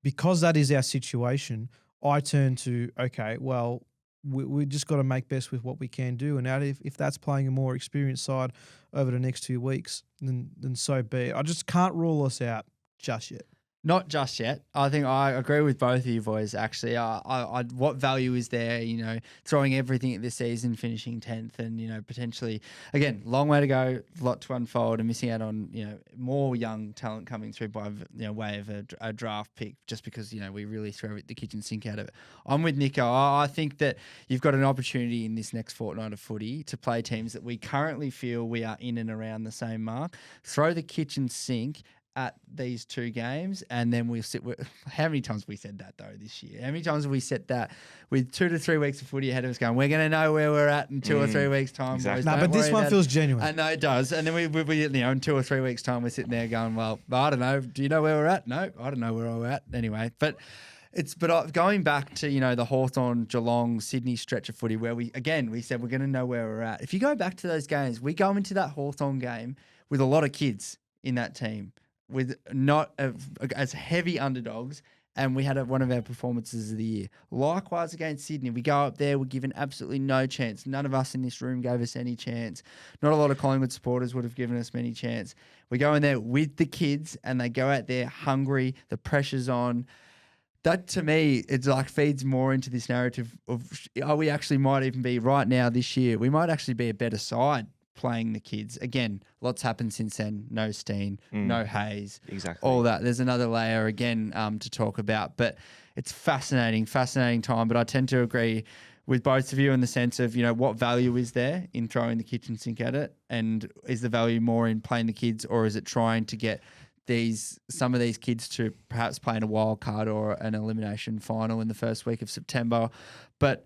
because that is our situation, I turn to, okay, well, we just got to make best with what we can do. And if that's playing a more experienced side over the next 2 weeks, then so be it. I just can't rule us out just yet. Not just yet. I think I agree with both of you boys, actually. What value is there, throwing everything at this season, finishing 10th and, potentially, again, long way to go, a lot to unfold and missing out on, more young talent coming through by, way of a draft pick just because, we really throw the kitchen sink out of it. I'm with Nico. I think that you've got an opportunity in this next fortnight of footy to play teams that we currently feel we are in and around the same mark. Throw the kitchen sink at these two games, and then we'll sit with, how many times have we said that though this year? How many times have we said that with 2 to 3 weeks of footy ahead of us going, we're going to know where we're at in 2 or 3 weeks time. Exactly. Boys. No, but this one feels genuine. I know it does. And then we in 2 or 3 weeks time, we're sitting there going, well, I don't know. Do you know where we're at? No, I don't know where we're at anyway. But going back to, the Hawthorn, Geelong, Sydney stretch of footy where we said we're going to know where we're at. If you go back to those games, we go into that Hawthorn game with a lot of kids in that team, with not as heavy underdogs, and we had one of our performances of the year. Likewise against Sydney, we go up there, we're given absolutely no chance. None of us in this room gave us any chance. Not a lot of Collingwood supporters would have given us many chance. We go in there with the kids, and they go out there hungry, the pressure's on. That, to me, it's like feeds more into this narrative of, we actually might even be right now this year, we might actually be a better side playing the kids. Again, lots happened since then. No Steen, no Hayes. Exactly. All that. There's another layer again to talk about. But it's fascinating time. But I tend to agree with both of you in the sense of, what value is there in throwing the kitchen sink at it? And is the value more in playing the kids, or is it trying to get some of these kids to perhaps play in a wild card or an elimination final in the first week of September? But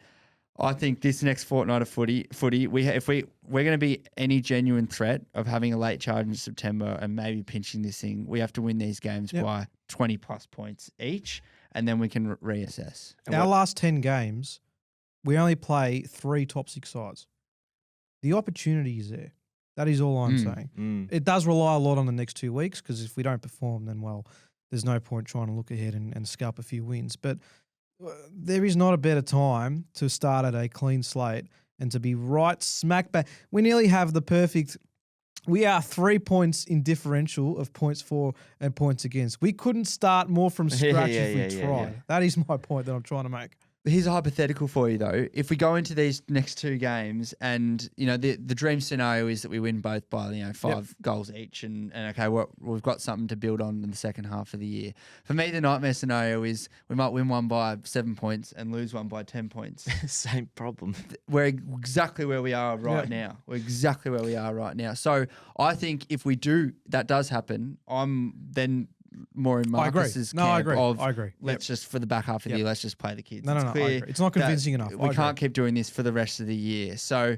I think this next fortnight of footy, if we're going to be any genuine threat of having a late charge in September and maybe pinching this thing, we have to win these games by 20 plus points each, and then we can reassess. Our last 10 games, we only play 3 top 6 sides. The opportunity is there. That is all I'm saying. It does rely a lot on the next 2 weeks, because if we don't perform, then, well, there's no point trying to look ahead and scalp a few wins. But there is not a better time to start at a clean slate and to be right smack back. We nearly have the perfect. We are 3 points in differential of points for and points against. We couldn't start more from scratch if we tried. Yeah. That is my point that I'm trying to make. Here's a hypothetical for you, though. If we go into these next two games and, the dream scenario is that we win both by, 5 goals each and okay, we've got something to build on in the second half of the year. For me, the nightmare scenario is we might win one by 7 points and lose one by 10 points. Same problem. We're exactly where we are right now. We're exactly where we are right now. So I think if that does happen, I'm then more in Marcus's camp I agree. Let's just, for the back half of the year, let's just play the kids. No, I agree. It's not convincing enough. We can't keep doing this for the rest of the year. So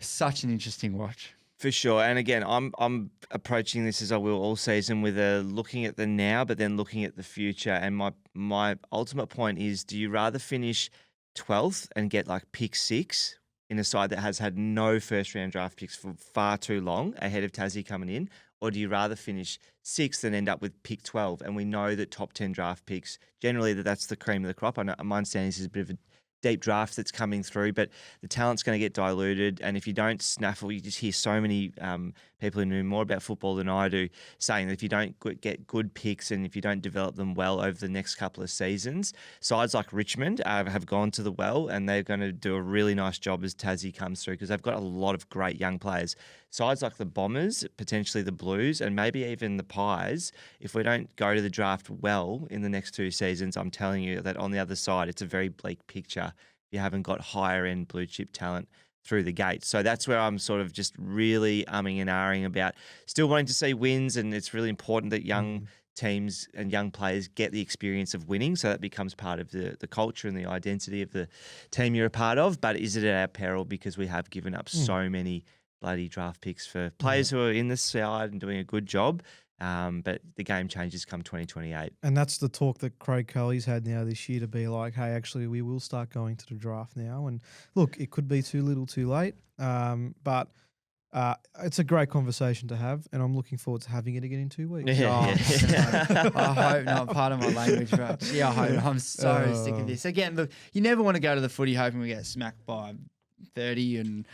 such an interesting watch. For sure. And again, I'm approaching this as I will all season with looking at the now, but then looking at the future. And my ultimate point is, do you rather finish 12th and get like pick 6 in a side that has had no first round draft picks for far too long ahead of Tassie coming in? Or do you rather finish 6th and end up with pick 12? And we know that top 10 draft picks, generally that's the cream of the crop. I know my understanding this is a bit of a deep draft that's coming through, but the talent's going to get diluted. And if you don't snaffle, you just hear so many people who know more about football than I do saying that if you don't get good picks and if you don't develop them well over the next couple of seasons, sides like Richmond have gone to the well and they're going to do a really nice job as Tassie comes through because they've got a lot of great young players. Sides like the Bombers, potentially the Blues, and maybe even the Pies, if we don't go to the draft well in the next 2 seasons, I'm telling you that on the other side, it's a very bleak picture if you haven't got higher end blue chip talent through the gate. So that's where I'm sort of just really umming and ahhing about still wanting to see wins, and it's really important that young teams and young players get the experience of winning, so that becomes part of the culture and the identity of the team you're a part of. But is it at our peril because we have given up so many bloody draft picks for players who are in the side and doing a good job? But the game changes come 2028. And that's the talk that Craig Cully's had now this year to be like, hey, actually, we will start going to the draft now. And look, it could be too little too late, but it's a great conversation to have, and I'm looking forward to having it again in 2 weeks. I hope not. Part of my language, but gee, I hope. I'm so sick of this. Again, look, you never want to go to the footy hoping we get smacked by 30 and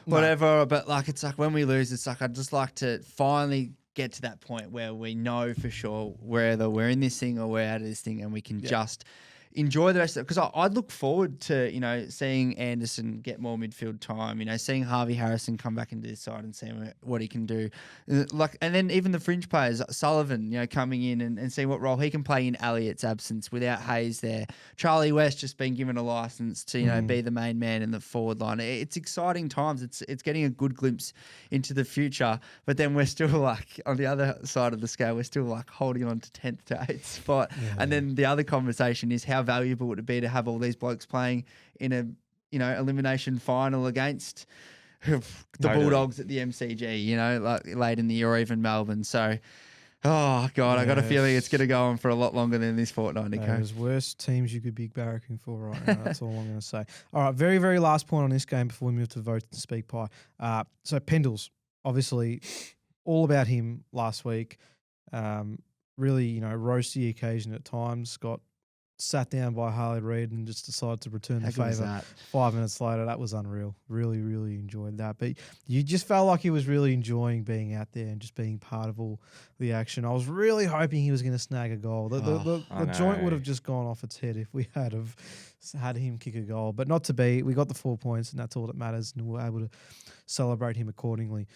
whatever, but like it's like when we lose, it's like I'd just like to finally get to that point where we know for sure whether we're in this thing or we're out of this thing, and we can just enjoy the rest of it. Because I'd look forward to, seeing Anderson get more midfield time, seeing Harvey Harrison come back into this side and seeing what he can do. And then even the fringe players, Sullivan, coming in and seeing what role he can play in Elliott's absence without Hayes there. Charlie West just being given a license to, be the main man in the forward line. It's exciting times. It's getting a good glimpse into the future, but then we're still like on the other side of the scale, we're still like holding on to 10th to 8th spot. Yeah. And then the other conversation is how valuable would it be to have all these blokes playing in a elimination final against the Bulldogs at the MCG, like late in the year, or even Melbourne. So, oh God, I got a feeling it's going to go on for a lot longer than this fortnight, Nico. There's worse teams you could be barracking for right now. That's all I'm going to say. All right, very, very last point on this game before we move to vote and SpeakPie. So Pendles, obviously, all about him last week. Really, rose to the occasion at times. Got sat down by Harley Reid and just decided to return the favour 5 minutes later. That was unreal. Really, really enjoyed that. But you just felt like he was really enjoying being out there and just being part of all the action. I was really hoping he was going to snag a goal. The joint would have just gone off its head if we had him kick a goal. But not to be. We got the 4 points, and that's all that matters, and we're able to celebrate him accordingly.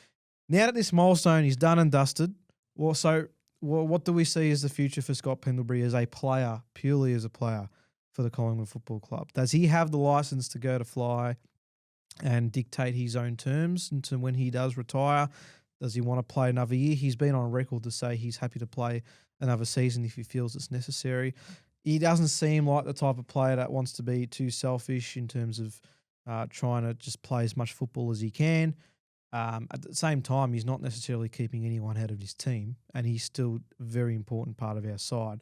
Now that this milestone is done and dusted, what do we see as the future for Scott Pendlebury as a player, purely as a player for the Collingwood Football Club? Does he have the license to go to fly and dictate his own terms into when he does retire? Does he want to play another year? He's been on record to say he's happy to play another season if he feels it's necessary. He doesn't seem like the type of player that wants to be too selfish in terms of trying to just play as much football as he can. At the same time, he's not necessarily keeping anyone out of his team, and he's still a very important part of our side.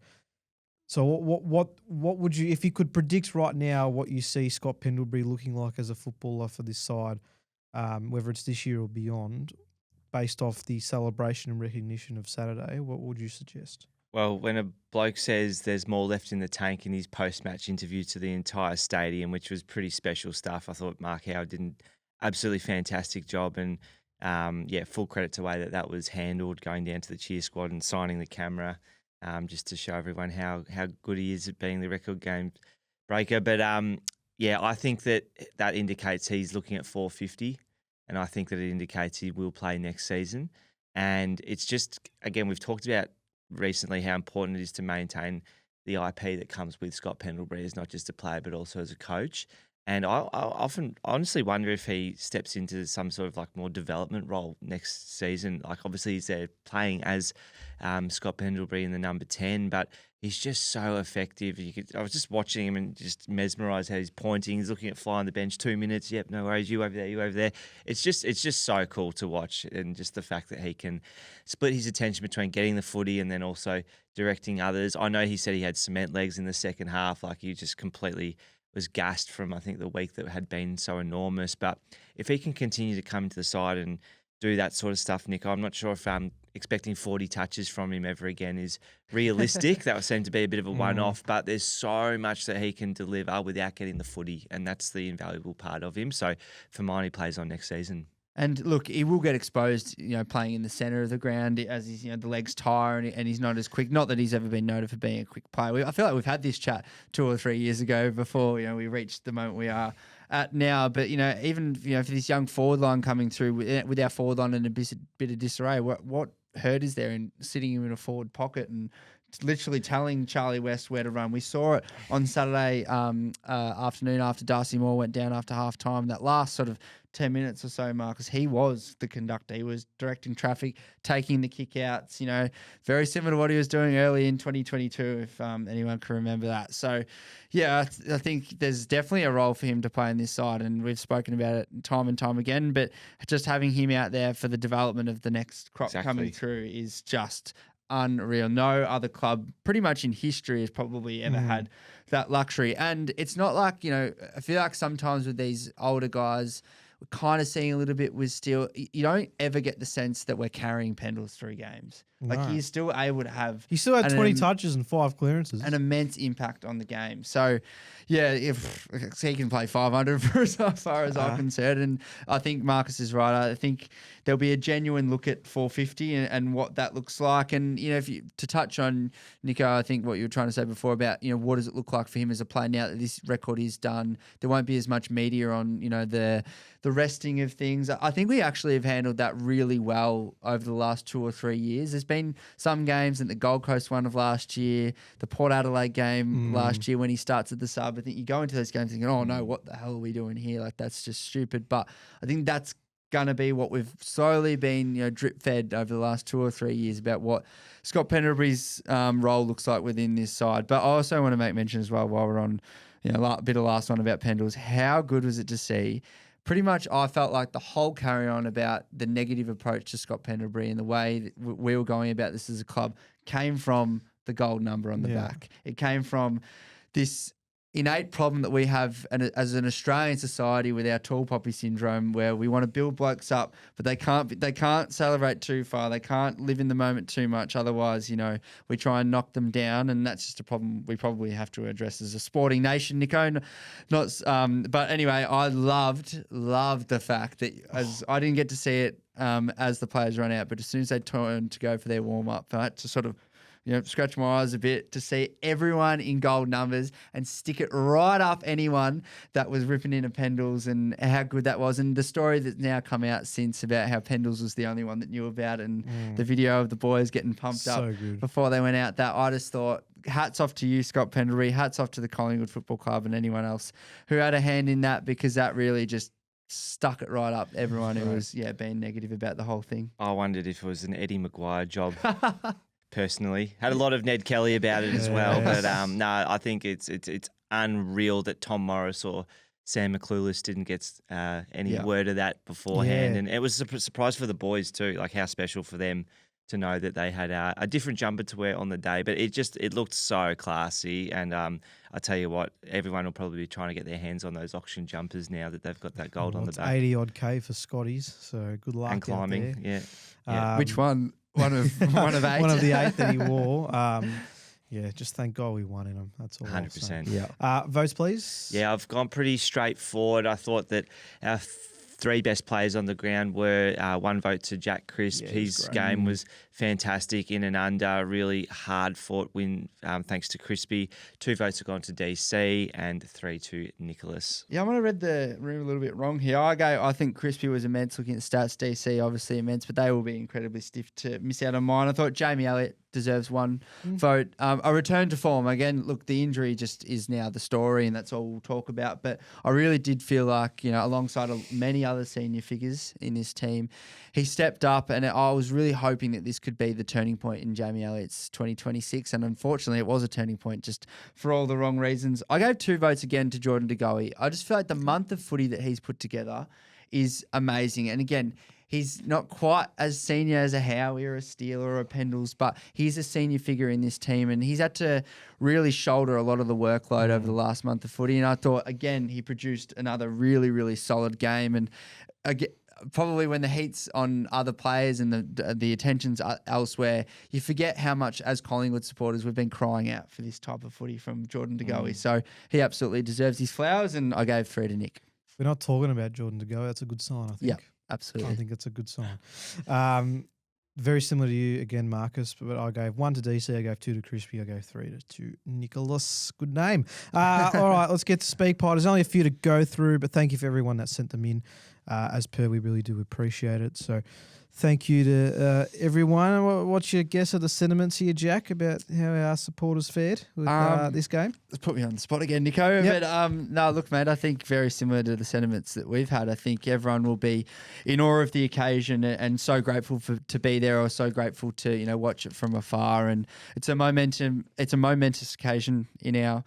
So what would you, if you could predict right now what you see Scott Pendlebury looking like as a footballer for this side, whether it's this year or beyond, based off the celebration and recognition of Saturday, what would you suggest? Well, when a bloke says there's more left in the tank in his post-match interview to the entire stadium, which was pretty special stuff, I thought Mark Howard didn't absolutely fantastic job. And full credit to the way that was handled, going down to the cheer squad and signing the camera, just to show everyone how good he is at being the record game breaker. But I think that indicates he's looking at 450, and I think that it indicates he will play next season. And it's just, again, we've talked about recently how important it is to maintain the IP that comes with Scott Pendlebury as not just a player but also as a coach. And I often honestly wonder if he steps into some sort of like more development role next season. Like obviously he's there playing as Scott Pendlebury in the number 10, but he's just so effective. I was just watching him and just mesmerised how he's pointing. He's looking at flying the bench 2 minutes. Yep, no worries. You over there, you over there. It's just so cool to watch, and just the fact that he can split his attention between getting the footy and then also directing others. I know he said he had cement legs in the second half. Like he just completely was gassed from, I think, the week that had been so enormous. But if he can continue to come into the side and do that sort of stuff, Nick, I'm not sure if expecting 40 touches from him ever again is realistic. That would seem to be a bit of a one-off, but there's so much that he can deliver without getting the footy, and that's the invaluable part of him. So for mine, he plays on next season. And look, he will get exposed, playing in the centre of the ground as he's, the legs tire and he's not as quick. Not that he's ever been noted for being a quick player. I feel like we've had this chat 2 or 3 years ago before, we reached the moment we are at now. But, even, for this young forward line coming through with our forward line in a bit of disarray, what hurt is there in sitting him in a forward pocket and literally telling Charlie West where to run? We saw it on Saturday afternoon after Darcy Moore went down after half time. That last sort of 10 minutes or so, Marcus, he was the conductor. He was directing traffic, taking the kick outs, very similar to what he was doing early in 2022, if anyone can remember that. So, I think there's definitely a role for him to play in this side, and we've spoken about it time and time again, but just having him out there for the development of the next crop coming through is just unreal. No other club pretty much in history has probably ever had that luxury. And it's not like, I feel like sometimes with these older guys, we're kind of seeing a little bit with still, you don't ever get the sense that we're carrying Pendles through games. No. Like he's still able to have... He still had 20 touches and 5 clearances. An immense impact on the game. So, if he can play 500 for as far as I'm concerned. And I think Marcus is right. I think there'll be a genuine look at 450 and what that looks like. And, to touch on, Nico, I think what you were trying to say before about, what does it look like for him as a player now that this record is done? There won't be as much media on, the resting of things. I think we actually have handled that really well over the last 2 or 3 years. There's been some games, in the Gold Coast one of last year, the Port Adelaide game last year when he starts at the sub. I think you go into those games thinking, oh no, what the hell are we doing here? Like that's just stupid. But I think that's going to be what we've slowly been, drip fed over the last 2 or 3 years about what Scott Pendlebury's role looks like within this side. But I also want to make mention as well while we're on, a bit of last one about Pendles. How good was it to see? Pretty much I felt like the whole carry on about the negative approach to Scott Pendlebury and the way that we were going about this as a club came from the gold number on the back. It came from this innate problem that we have as an Australian society with our tall poppy syndrome, where we want to build blokes up, but they can't celebrate too far. They can't live in the moment too much. Otherwise, we try and knock them down, and that's just a problem we probably have to address as a sporting nation, Nico. But anyway, I loved the fact that as I didn't get to see it as the players run out, but as soon as they turned to go for their warm up, to sort of scratch my eyes a bit to see everyone in gold numbers and stick it right up anyone that was ripping into Pendles, and how good that was. And the story that's now come out since about how Pendles was the only one that knew about, and the video of the boys getting pumped up before they went out, that I just thought, hats off to you, Scott Pendlebury, hats off to the Collingwood Football Club and anyone else who had a hand in that, because that really just stuck it right up everyone who was being negative about the whole thing. I wondered if it was an Eddie Maguire job. Personally, had a lot of Ned Kelly about it as well, but no, I think it's unreal that Tom Morris or Sam McClulis didn't get any word of that beforehand, and it was a surprise for the boys too, like how special for them to know that they had a different jumper to wear on the day. But it looked so classy, and I tell you what, everyone will probably be trying to get their hands on those auction jumpers now that they've got that gold on the back. 80 odd K for Scotties, so good luck. And climbing, out there. yeah. Which one? One of 8. One of the 8 that he wore. Just thank God we won in them. That's all. 100%. Yeah. Votes, please. Yeah, I've gone pretty straightforward. I thought that our three best players on the ground were one vote to Jack Crisp. Yeah, His game was fantastic, in and under, really hard fought win thanks to Crispy. 2 votes have gone to DC and 3 to Nicholas. Yeah, I might have read the room a little bit wrong here. I think Crispy was immense looking at the stats. DC obviously immense, but they will be incredibly stiff to miss out on mine. I thought Jamie Elliott deserves one vote. A return to form. Again, look, the injury just is now the story, and that's all we'll talk about. But I really did feel like, alongside many other senior figures in this team, he stepped up, and I was really hoping that this could be the turning point in Jamie Elliott's 2026. And unfortunately, it was a turning point just for all the wrong reasons. I gave 2 votes again to Jordan De Goey. I just feel like the month of footy that he's put together is amazing. And again, he's not quite as senior as a Howie or a Steele or a Pendles, but he's a senior figure in this team, and he's had to really shoulder a lot of the workload over the last month of footy. And I thought, again, he produced another really, really solid game. And again, probably when the heat's on other players and the attention's elsewhere, you forget how much, as Collingwood supporters, we've been crying out for this type of footy from Jordan De Goey. So he absolutely deserves his flowers, and I gave 3 to Nick. We're not talking about Jordan De Goey. That's a good sign, I think. Yeah, absolutely. I think it's a good sign. Very similar to you again, Marcus, but I gave 1 to DC, I gave 2 to Crispy, I gave 3 to Nicholas. Good name. All right, let's get to SpeakPie. There's only a few to go through, but thank you for everyone that sent them in. As per, we really do appreciate it. So thank you to everyone. What's your guess of the sentiments here, Jack, about how our supporters fared with this game? Let's put me on the spot again, Nico. Yep. But no, look, mate, I think very similar to the sentiments that we've had. I think everyone will be in awe of the occasion and so grateful to be there, or so grateful to watch it from afar. And it's a momentous occasion in our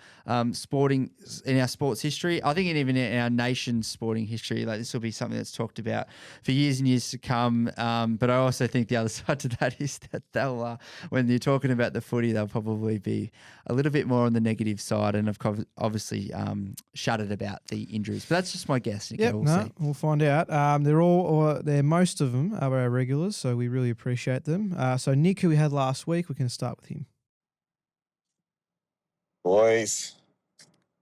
sports history. I think even in our nation's sporting history. Like, this will be something that's talked about for years and years to come. But I also think the other side to that is that they'll, when you're talking about the footy, they'll probably be a little bit more on the negative side, and obviously shuddered about the injuries. But that's just my guess. Yep, we'll find out. Most of them are our regulars, so we really appreciate them. So Nick, who we had last week, we can start with him. Boys,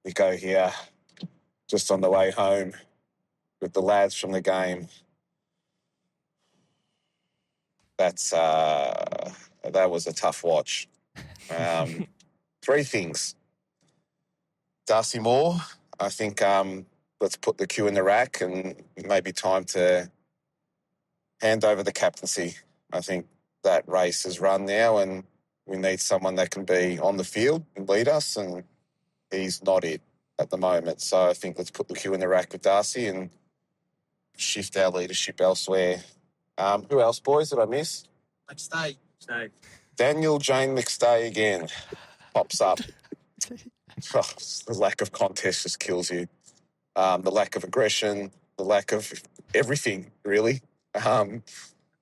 Nico here, just on the way home with the lads from the game. That was a tough watch. 3 things. Darcy Moore, I think let's put the cue in the rack, and maybe time to hand over the captaincy. I think that race is run now, and we need someone that can be on the field and lead us, and he's not it at the moment. So I think let's put the cue in the rack with Darcy and shift our leadership elsewhere. Who else, boys, did I miss? McStay. Daniel Jane McStay again pops up. Oh, the lack of contest just kills you. The lack of aggression, the lack of everything, really,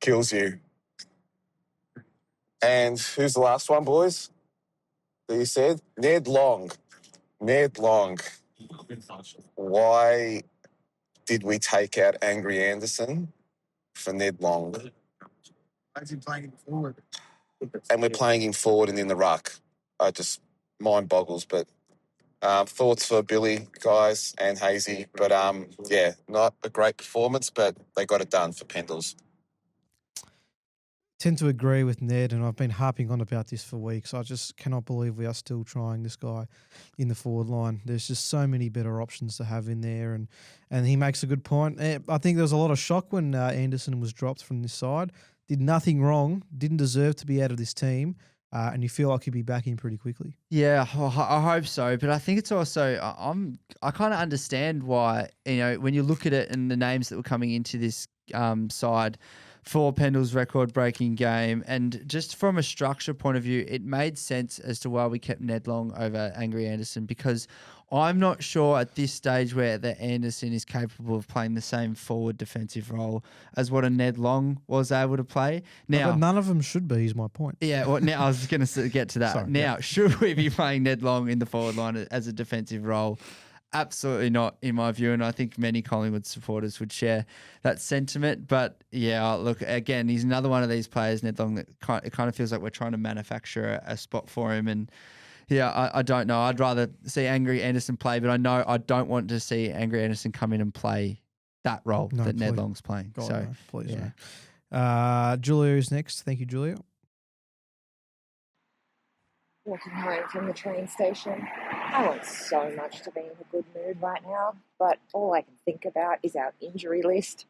kills you. And who's the last one, boys, that you said? Ned Long. Why did we take out Angry Anderson for Ned Long? Why's he playing him forward? And we're playing him forward and in the ruck. I just, mind boggles. But thoughts for Billy, guys, and Hazy. But not a great performance, but they got it done for Pendles. Tend to agree with Ned, and I've been harping on about this for weeks. I just cannot believe we are still trying this guy in the forward line. There's just so many better options to have in there, and he makes a good point. I think there was a lot of shock when Anderson was dropped from this side. Did nothing wrong, didn't deserve to be out of this team, and you feel like he'd be back in pretty quickly. Yeah, I hope so. But I think it's also, I kind of understand why, when you look at it and the names that were coming into this side for Pendle's record-breaking game, and just from a structure point of view, it made sense as to why we kept Ned Long over Angry Anderson, because I'm not sure at this stage where the Anderson is capable of playing the same forward defensive role as what a Ned Long was able to play. Now, but none of them should be, is my point. Yeah, well, now I was going to get to that. Sorry, now, should we be playing Ned Long in the forward line as a defensive role? Absolutely not, in my view, and I think many Collingwood supporters would share that sentiment. But yeah, look, again, he's another one of these players, Ned Long, that it kind of feels like we're trying to manufacture a spot for him. And yeah, I don't know. I'd rather see Angry Anderson play, but I know I don't want to see Angry Anderson come in and play that role No, that Ned please. Long's playing. God, so no, please, yeah. no. Julia's next. Thank you, Julia. Walking home from the train station. I want so much to be in a good mood right now, but all I can think about is our injury list.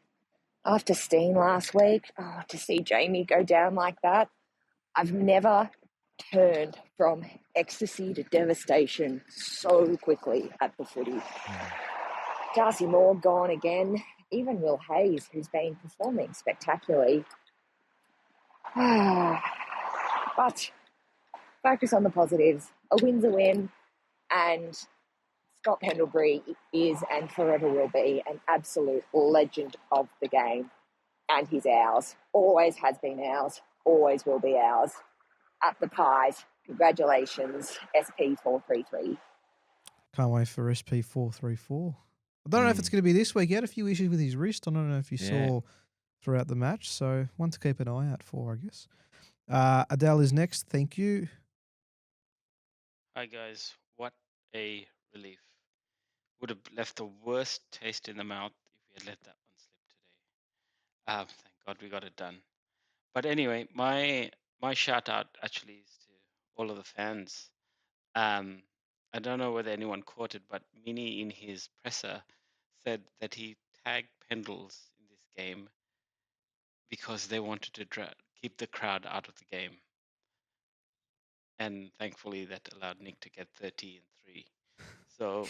After Steen last week, to see Jamie go down like that, I've never turned from ecstasy to devastation so quickly at the footy. Darcy Moore gone again, even Will Hayes, who's been performing spectacularly. But focus on the positives. A win's a win, and Scott Pendlebury is and forever will be an absolute legend of the game. And he's ours. Always has been ours. Always will be ours. Up the pies. Congratulations, SP433. Can't wait for SP434. I don't know if it's going to be this week. He had a few issues with his wrist. I don't know if you saw throughout the match. So one to keep an eye out for, I guess. Adele is next. Thank you. Hi guys, what a relief. Would have left the worst taste in the mouth if we had let that one slip today. Thank God we got it done. But anyway, my shout out actually is to all of the fans. I don't know whether anyone caught it, but Mini in his presser said that he tagged Pendles in this game because they wanted to keep the crowd out of the game. And thankfully that allowed Nick to get 30 and 3. So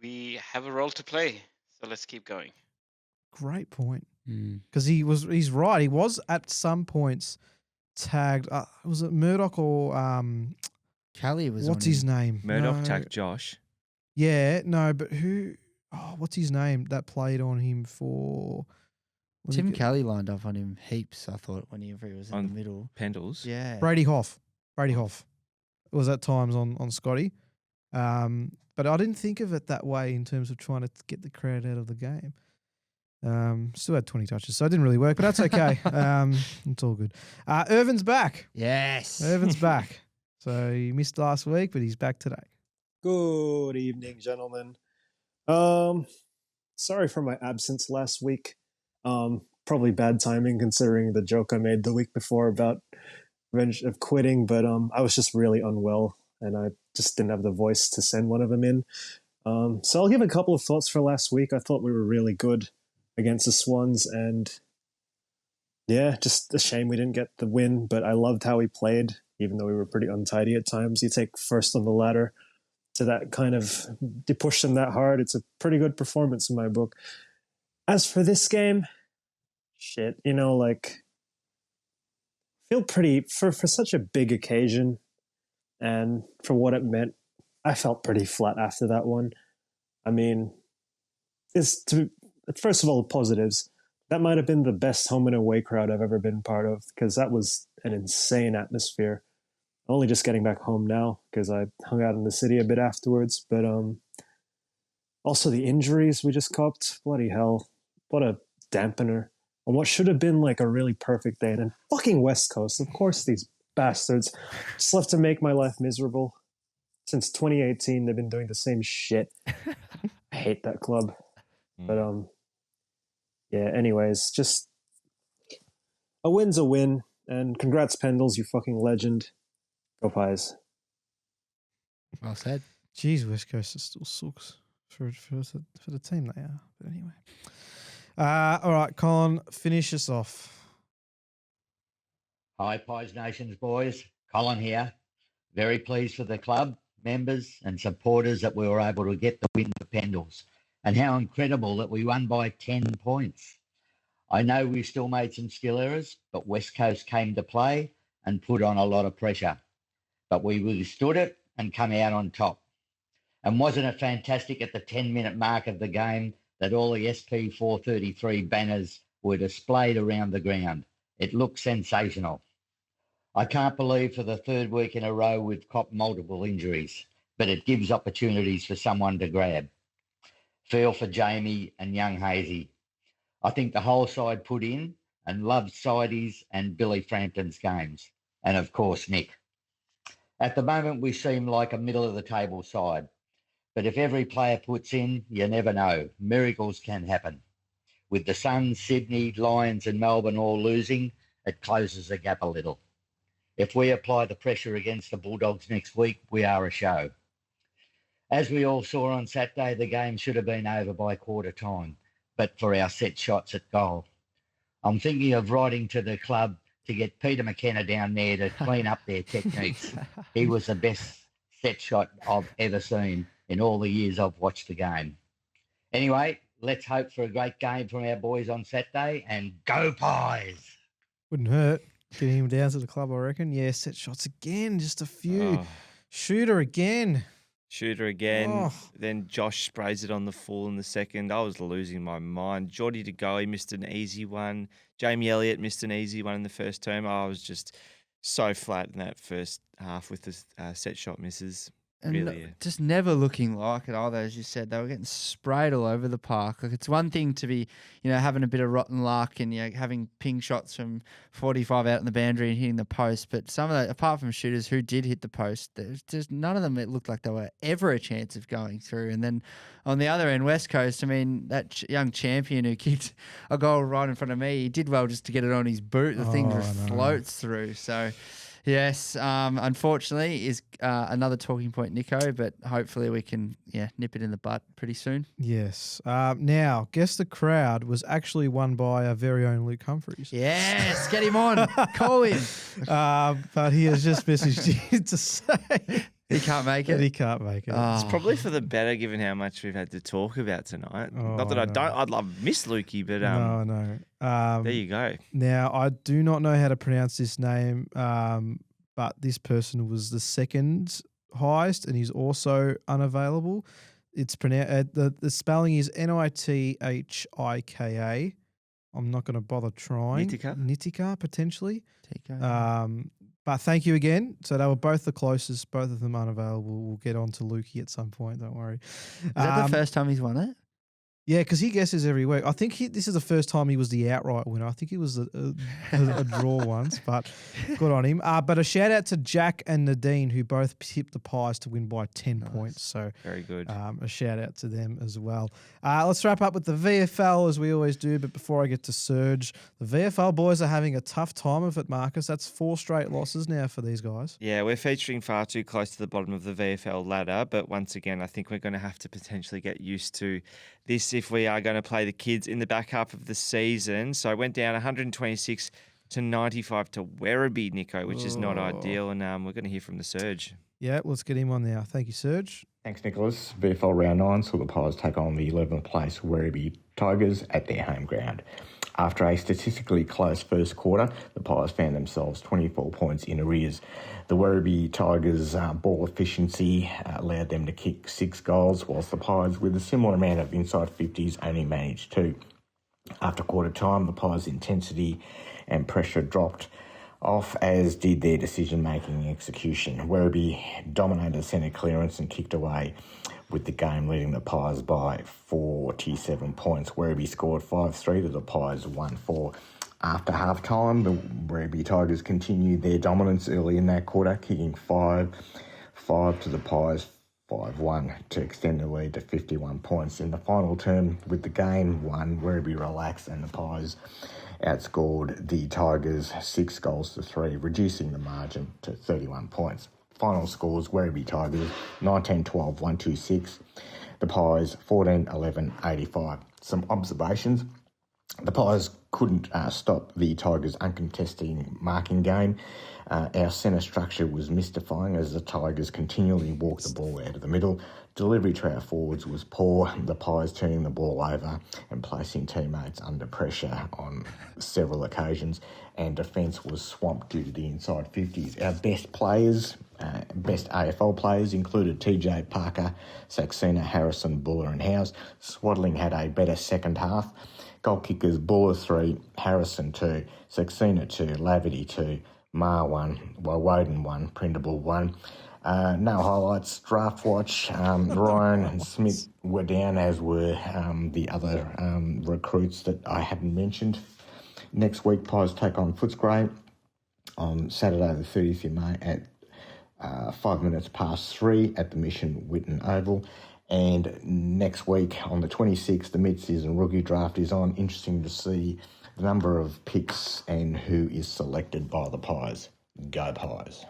we have a role to play. So let's keep going. Great point. Because he's right. He was at some points tagged. Was it Murdoch or Callie was what's on his him. name? Murdoch No. tagged Josh. Yeah, no, but who? Oh, what's his name that played on him for? Tim Kelly lined up on him heaps, I thought, whenever he was in On the middle. Pendles. Yeah. Brady Hoff. It was at times on Scotty. But I didn't think of it that way in terms of trying to get the crowd out of the game. Still had 20 touches, so it didn't really work, but that's okay. It's all good. Irvin's back. Yes. Irvin's back. So he missed last week, but he's back today. Good evening, gentlemen. Sorry for my absence last week. Probably bad timing considering the joke I made the week before about revenge of quitting, but I was just really unwell and I just didn't have the voice to send one of them in. So I'll give a couple of thoughts for last week. I thought we were really good against the Swans, and yeah, just a shame we didn't get the win, but I loved how we played, even though we were pretty untidy at times. You take first on the ladder to that kind of, to push them that hard. It's a pretty good performance in my book. As for this game, shit, feel pretty, for such a big occasion and for what it meant, I felt pretty flat after that one. I mean, first of all, the positives. That might have been the best home and away crowd I've ever been part of, because that was an insane atmosphere. Only just getting back home now because I hung out in the city a bit afterwards. But also the injuries we just copped. Bloody hell. What a dampener on what should have been like a really perfect day. And then fucking West Coast. Of course, these bastards just love to make my life miserable. Since 2018, they've been doing the same shit. I hate that club. But yeah, anyways, just a win's a win. And congrats, Pendles, you fucking legend. Go Pies. Well said. Jeez, West Coast still sucks for the team they are. But anyway. All right, Colin, finish us off. Hi, Pies Nations boys. Colin here. Very pleased for the club, members and supporters that we were able to get the win for Pendles, and how incredible that we won by 10 points. I know we still made some skill errors, but West Coast came to play and put on a lot of pressure. But we withstood it and come out on top. And wasn't it fantastic at the 10-minute mark of the game that all the SP433 banners were displayed around the ground? It looked sensational. I can't believe for the third week in a row we've copped multiple injuries, but it gives opportunities for someone to grab. Feel for Jamie and young Hazy. I think the whole side put in and loved Sidey's and Billy Frampton's games. And of course, Nick. At the moment, we seem like a middle-of-the-table side. But if every player puts in, you never know. Miracles can happen. With the Suns, Sydney, Lions and Melbourne all losing, it closes the gap a little. If we apply the pressure against the Bulldogs next week, we are a show. As we all saw on Saturday, the game should have been over by quarter time, but for our set shots at goal. I'm thinking of writing to the club to get Peter McKenna down there to clean up their techniques. He was the best set shot I've ever seen in all the years I've watched the game. Anyway, let's hope for a great game from our boys on Saturday, and go Pies! Wouldn't hurt getting him down to the club, I reckon. Yeah, set shots again, just a few. Oh. Shooter again. Shooter again. Oh. Then Josh sprays it on the full in the second. I was losing my mind. Geordie to go, he missed an easy one. Jamie Elliott missed an easy one in the first term. I was just so flat in that first half with the set shot misses. And Really, yeah. just never looking like it either, as you said. They were getting sprayed all over the park. Like, it's one thing to be, having a bit of rotten luck and having ping shots from 45 out in the boundary and hitting the post. But some of the, apart from shooters who did hit the post, there's just none of them. It looked like they were ever a chance of going through. And then on the other end, West Coast, that young champion who kicked a goal right in front of me, he did well just to get it on his boot. The thing just floats through. So. Yes, unfortunately, is another talking point, Nico, but hopefully we can nip it in the butt pretty soon. Yes. Now, guess the crowd was actually won by our very own Luke Humphreys. Yes, get him on. Call him. But he has just messaged you to say he can't make that it. he can't make it. It's probably for the better given how much we've had to talk about tonight. Not that I'd love miss Lukey, but no. There you go. Now, I do not know how to pronounce this name, but this person was the second highest, and he's also unavailable. It's pronounced the spelling is Nithika. I'm not going to bother trying. Nitika potentially. But thank you again. So they were both the closest, both of them unavailable. We'll get on to Lukey at some point. Don't worry. Is that the first time he's won it? Yeah, because he guesses every week. I think this is the first time he was the outright winner. I think he was a draw once, but good on him. But a shout out to Jack and Nadine, who both tipped the Pies to win by 10 points. So very good. A shout out to them as well. Let's wrap up with the VFL as we always do. But before I get to Surge, the VFL boys are having a tough time of it, Marcus. That's 4 straight losses now for these guys. Yeah, we're featuring far too close to the bottom of the VFL ladder. But once again, I think we're going to have to potentially get used to this if we are going to play the kids in the back half of the season. So I went down 126 to 95 to Werribee, Nico, which is not ideal. And we're going to hear from the Surge. Yeah, let's get him on now. Thank you, Surge. Thanks, Nicholas. VFL Round 9 saw the Pies take on the 11th place Werribee Tigers at their home ground. After a statistically close first quarter, the Pies found themselves 24 points in arrears. The Werribee Tigers' ball efficiency allowed them to kick 6 goals, whilst the Pies, with a similar amount of inside 50s, only managed 2. After quarter time, the Pies' intensity and pressure dropped off, as did their decision-making and execution. Werribee dominated centre clearance and kicked away, with the game leading the Pies by 47 points. Werribee scored 5-3 to the Pies 1-4. After half-time, the Werribee Tigers continued their dominance early in that quarter, kicking 5 to the Pies 5-1 to extend the lead to 51 points. In the final term, with the game won, Werribee relaxed and the Pies outscored the Tigers 6-3, reducing the margin to 31 points. Final scores: Werribee Tigers 19-12, 126. The Pies 14-11, 85. Some observations. The Pies couldn't stop the Tigers' uncontested marking game. Our centre structure was mystifying as the Tigers continually walked the ball out of the middle. Delivery to our forwards was poor, the Pies turning the ball over and placing teammates under pressure on several occasions, and defence was swamped due to the inside 50s. Our best players, best AFL players, included TJ Parker, Saxena, Harrison, Buller and House. Swaddling had a better second half. Goal kickers: Buller 3, Harrison 2, Saxena 2, Laverty 2, Mar 1, Woden 1, Prindable 1. No highlights. Draft watch. Ryan and Smith were down, as were the other recruits that I hadn't mentioned. Next week, Pies take on Footscray on Saturday the 30th of May at 3 at the Mission Whitten Oval. And next week on the 26th, the mid-season rookie draft is on. Interesting to see the number of picks and who is selected by the Pies. Go Pies.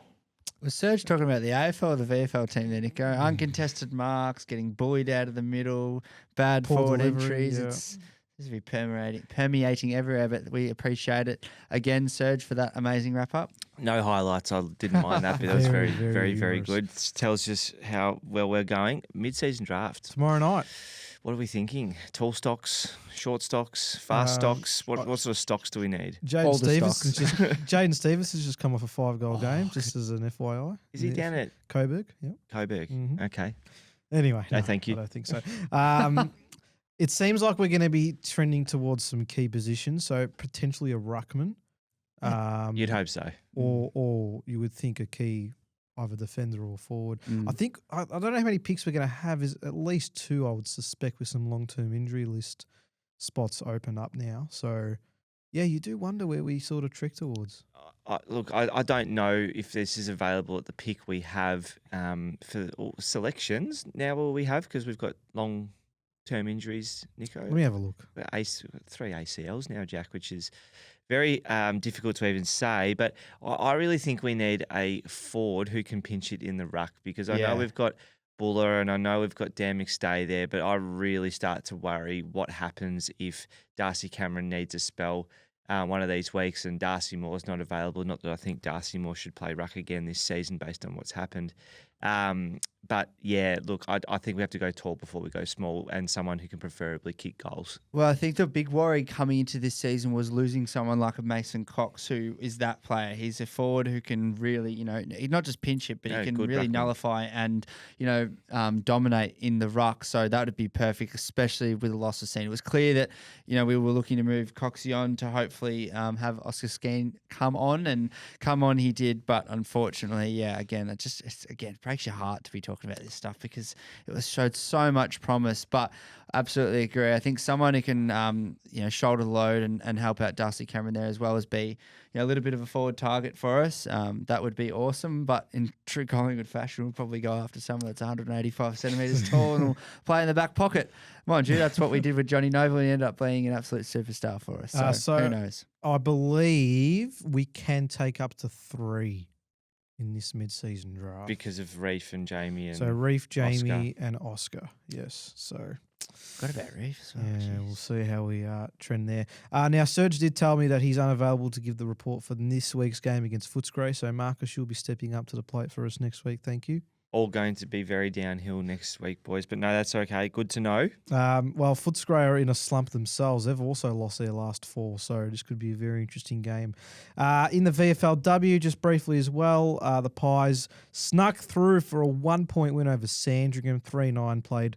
Was Serge talking about the AFL or the VFL team there, Nico? Uncontested marks, getting bullied out of the middle, bad Poor forward delivery, entries. yeah. It's to be permeating everywhere, but we appreciate it. Again, Serge, for that amazing wrap-up. No highlights. I didn't mind that, but that was Very, very, very very humorous. good. Tells us how well we're going. Mid-season draft. Tomorrow night. What are we thinking? Tall stocks, short stocks, fast stocks? What sort of stocks do we need? Jaden All the Stevens has just come off a 5-goal game, just as an FYI. Is he down at Coburg? Yep. Coburg? Mhm. Okay. Anyway, No, thank you. I don't think so. It seems like we're going to be trending towards some key positions, so potentially a ruckman. You'd hope so. Or you would think a key either defender or forward. I think I don't know how many picks we're going to have. Is at least 2, I would suspect, with some long-term injury list spots open up now. So, yeah, you do wonder where we sort of trek towards. Look, I don't know if this is available at the pick we have for selections. Now will we have, because we've got long-term injuries, Nico? Let me have a look. 3 ACLs now, Jack, which is very difficult to even say. But I really think we need a forward who can pinch it in the ruck, because I know we've got Buller and I know we've got Dan McStay there, but I really start to worry what happens if Darcy Cameron needs a spell one of these weeks and Darcy Moore's not available. Not that I think Darcy Moore should play ruck again this season based on what's happened. But yeah, look, I think we have to go tall before we go small, and someone who can preferably kick goals. Well, I think the big worry coming into this season was losing someone like a Mason Cox, who is that player. He's a forward who can really, he not just pinch it, but he can really nullify and, dominate in the ruck. So that would be perfect, especially with the loss of Scene. It was clear that, we were looking to move Coxie on to hopefully have Oscar Skeen come on, and come on he did. But unfortunately, again, it breaks your heart to be talking about this stuff, because it showed so much promise. But absolutely agree. I think someone who can, shoulder the load and help out Darcy Cameron there, as well as be, a little bit of a forward target for us. That would be awesome. But in true Collingwood fashion, we'll probably go after someone that's 185 centimetres tall and will play in the back pocket. Mind you, that's what we did with Johnny Noble, and he ended up being an absolute superstar for us. So who knows? I believe we can take up to 3 in this mid-season draft Because of Reef and Jamie and so Reef, Jamie, Oscar. and Oscar. Yes. So Got about Reef as well. yeah, we'll see how we trend there. Now, Serge did tell me that he's unavailable to give the report for this week's game against Footscray. So Marcus, you'll be stepping up to the plate for us next week. Thank you. All going to be very downhill next week, boys. But no, that's okay. Good to know. Well, Footscray are in a slump themselves. They've also lost their last 4, so this could be a very interesting game. In the VFLW, just briefly as well, the Pies snuck through for a 1-point win over Sandringham, 3-9, played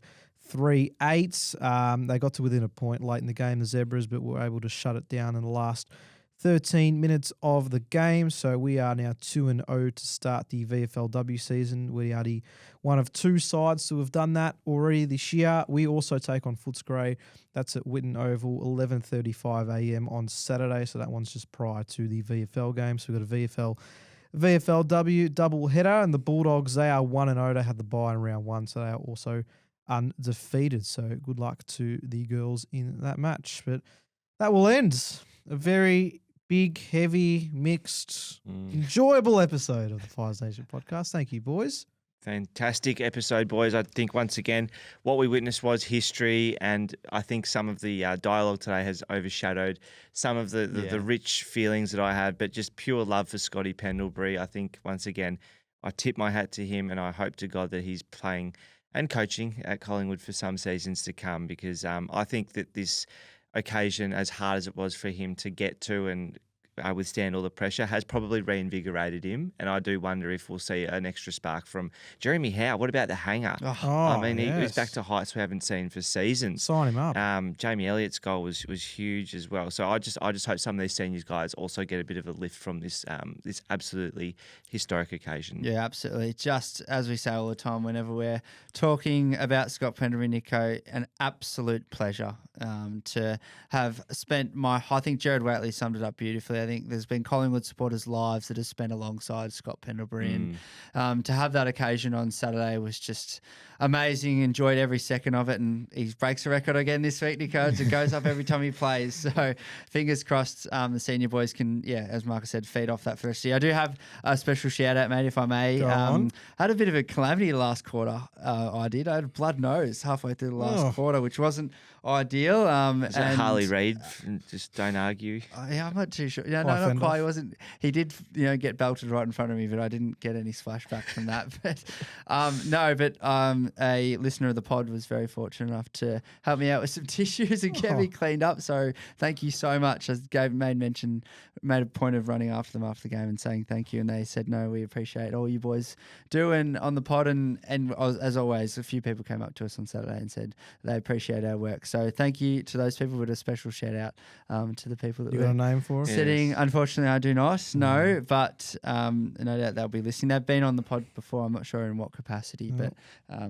3-8. They got to within a point late in the game, the Zebras, but were able to shut it down in the last 13 minutes of the game. So we are now 2-0 to start the VFLW season. We are the one of 2 sides to have done that already this year. We also take on Footscray. That's at Whitten Oval, 11:35 a.m. on Saturday. So that one's just prior to the VFL game. So we've got a VFLW double header, and the Bulldogs, they are 1-0. They had the bye in round 1, so they are also undefeated. So good luck to the girls in that match. But that will end a very big, heavy, mixed, enjoyable episode of the Pies Nation podcast. Thank you, boys. Fantastic episode, boys. I think once again, what we witnessed was history, and I think some of the dialogue today has overshadowed some of the rich feelings that I had, but just pure love for Scotty Pendlebury. I think once again, I tip my hat to him, and I hope to God that he's playing and coaching at Collingwood for some seasons to come, because I think that this occasion, as hard as it was for him to get to and withstand all the pressure, has probably reinvigorated him. And I do wonder if we'll see an extra spark from Jeremy Howe. What about the hanger? He's back to heights we haven't seen for seasons. Sign him up. Jamie Elliott's goal was huge as well. So I just hope some of these seniors guys also get a bit of a lift from this this absolutely historic occasion. Yeah, absolutely. Just as we say all the time, whenever we're talking about Scott Pendlebury, Nico, an absolute pleasure to have spent I think Jared Waitley summed it up beautifully. I think there's been Collingwood supporters' lives that have spent alongside Scott Pendlebury. And to have that occasion on Saturday was just amazing. Enjoyed every second of it. And he breaks a record again this week, Nico. It goes up every time he plays. So fingers crossed the senior boys can, as Marcus said, feed off that first year. I do have a special shout out, mate, if I may. Had a bit of a calamity last quarter. I did. I had a blood nose halfway through the last quarter, which wasn't ideal. Is that Harley Reid? Just don't argue. I'm not too sure. No, not quite. He wasn't. He did, get belted right in front of me, but I didn't get any splashback from that. But a listener of the pod was very fortunate enough to help me out with some tissues and get me cleaned up. So thank you so much. I made a point of running after them after the game and saying thank you, and they said no, we appreciate all you boys doing on the pod, and as always, a few people came up to us on Saturday and said they appreciate our work. So thank you to those people, with a special shout out to the people that you got a name for us? Sitting. Yes. Unfortunately, I do not. No, but no doubt they'll be listening. They've been on the pod before. I'm not sure in what capacity, but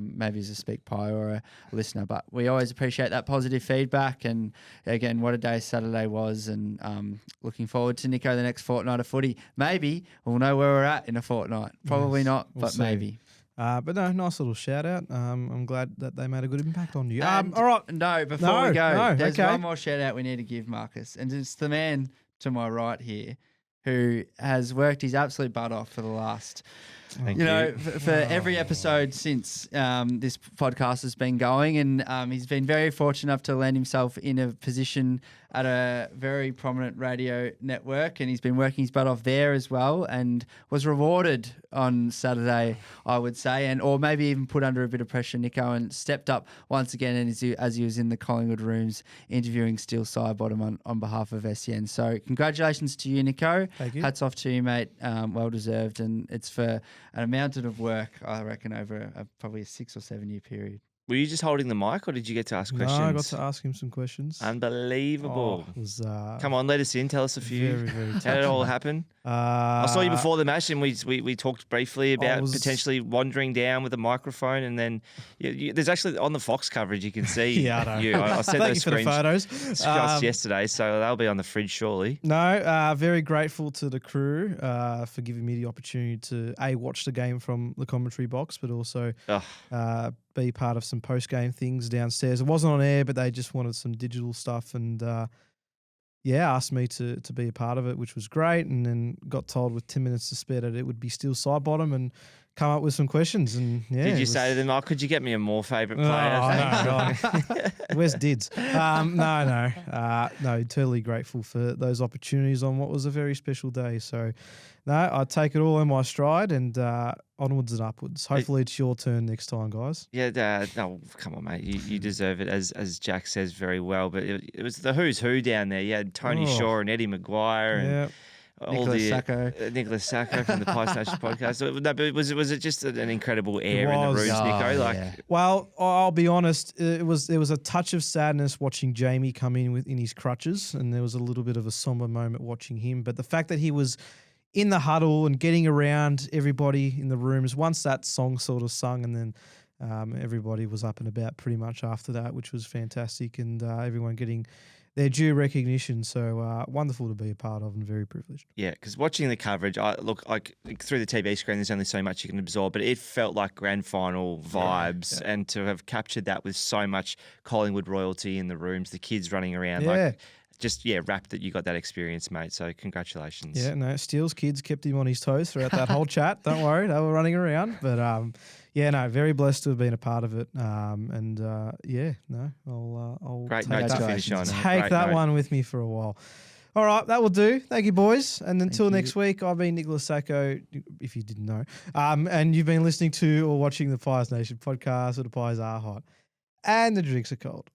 maybe as a SpeakPie or a listener. But we always appreciate that positive feedback. And again, what a day Saturday was, and looking forward to Nico the next fortnight of footy. Maybe we'll know where we're at in a fortnight. Probably not, but see. Maybe. But no, nice little shout out. I'm glad that they made a good impact on you. All right. Before we go, there's one more shout out we need to give Marcus. And it's the man to my right here who has worked his absolute butt off for the last, for every episode since this podcast has been going. And he's been very fortunate enough to land himself in a position at a very prominent radio network, and he's been working his butt off there as well, and was rewarded on Saturday, I would say, or maybe even put under a bit of pressure, Nico, and stepped up once again, and as he was in the Collingwood rooms interviewing Steele Sidebottom on behalf of SEN. So congratulations to you, Nico. Thank you. Hats off to you, mate. Well deserved, and it's for an amount of work, I reckon, over probably a 6 or 7 year period. Were you just holding the mic, or did you get to ask questions? No, I got to ask him some questions. Unbelievable. It was, come on, let us in. Tell us a few. Very, very How did it all happen? I saw you before the match, and we talked briefly about potentially wandering down with a microphone, and then there's actually on the Fox coverage you can see I sent those for the photos just yesterday, so they'll be on the fridge shortly. No, very grateful to the crew for giving me the opportunity to watch the game from the commentary box, but also be part of some post-game things downstairs. It wasn't on air, but they just wanted some digital stuff, and asked me to be a part of it, which was great. And then got told with 10 minutes to spare that it would be Steele Sidebottom, and come up with some questions. And did you say to them, "Oh, could you get me a more favourite player?" No. Where's Dids? No, totally grateful for those opportunities on what was a very special day. So, no, I take it all in my stride, and onwards and upwards. Hopefully, it's your turn next time, guys. Yeah, no, come on, mate. You deserve it, as Jack says very well. But it was the who's who down there. You had Tony Shaw and Eddie Maguire and Nicholas Sacco from the Pies Nation podcast. Was it just an incredible air in the rooms, Nico? Well, I'll be honest. There was a touch of sadness watching Jamie come in in his crutches, and there was a little bit of a somber moment watching him. But the fact that he was in the huddle and getting around everybody in the rooms once that song sort of sung, and then everybody was up and about pretty much after that, which was fantastic, and everyone getting their due recognition. So wonderful to be a part of, and very privileged. Yeah, because watching the coverage, through the TV screen, there's only so much you can absorb, but it felt like grand final vibes, and to have captured that with so much Collingwood royalty in the rooms, the kids running around, wrapped that you got that experience, mate. So congratulations. Yeah, no, Steele's kids kept him on his toes throughout that whole chat. Don't worry, they were running around. But very blessed to have been a part of it. I'll great take note to finish on. Take that one with me for a while. All right, that will do. Thank you, boys. And until next week, I've been Nicholas Sacco, if you didn't know. And you've been listening to or watching the Pies Nation podcast, where the pies are hot and the drinks are cold.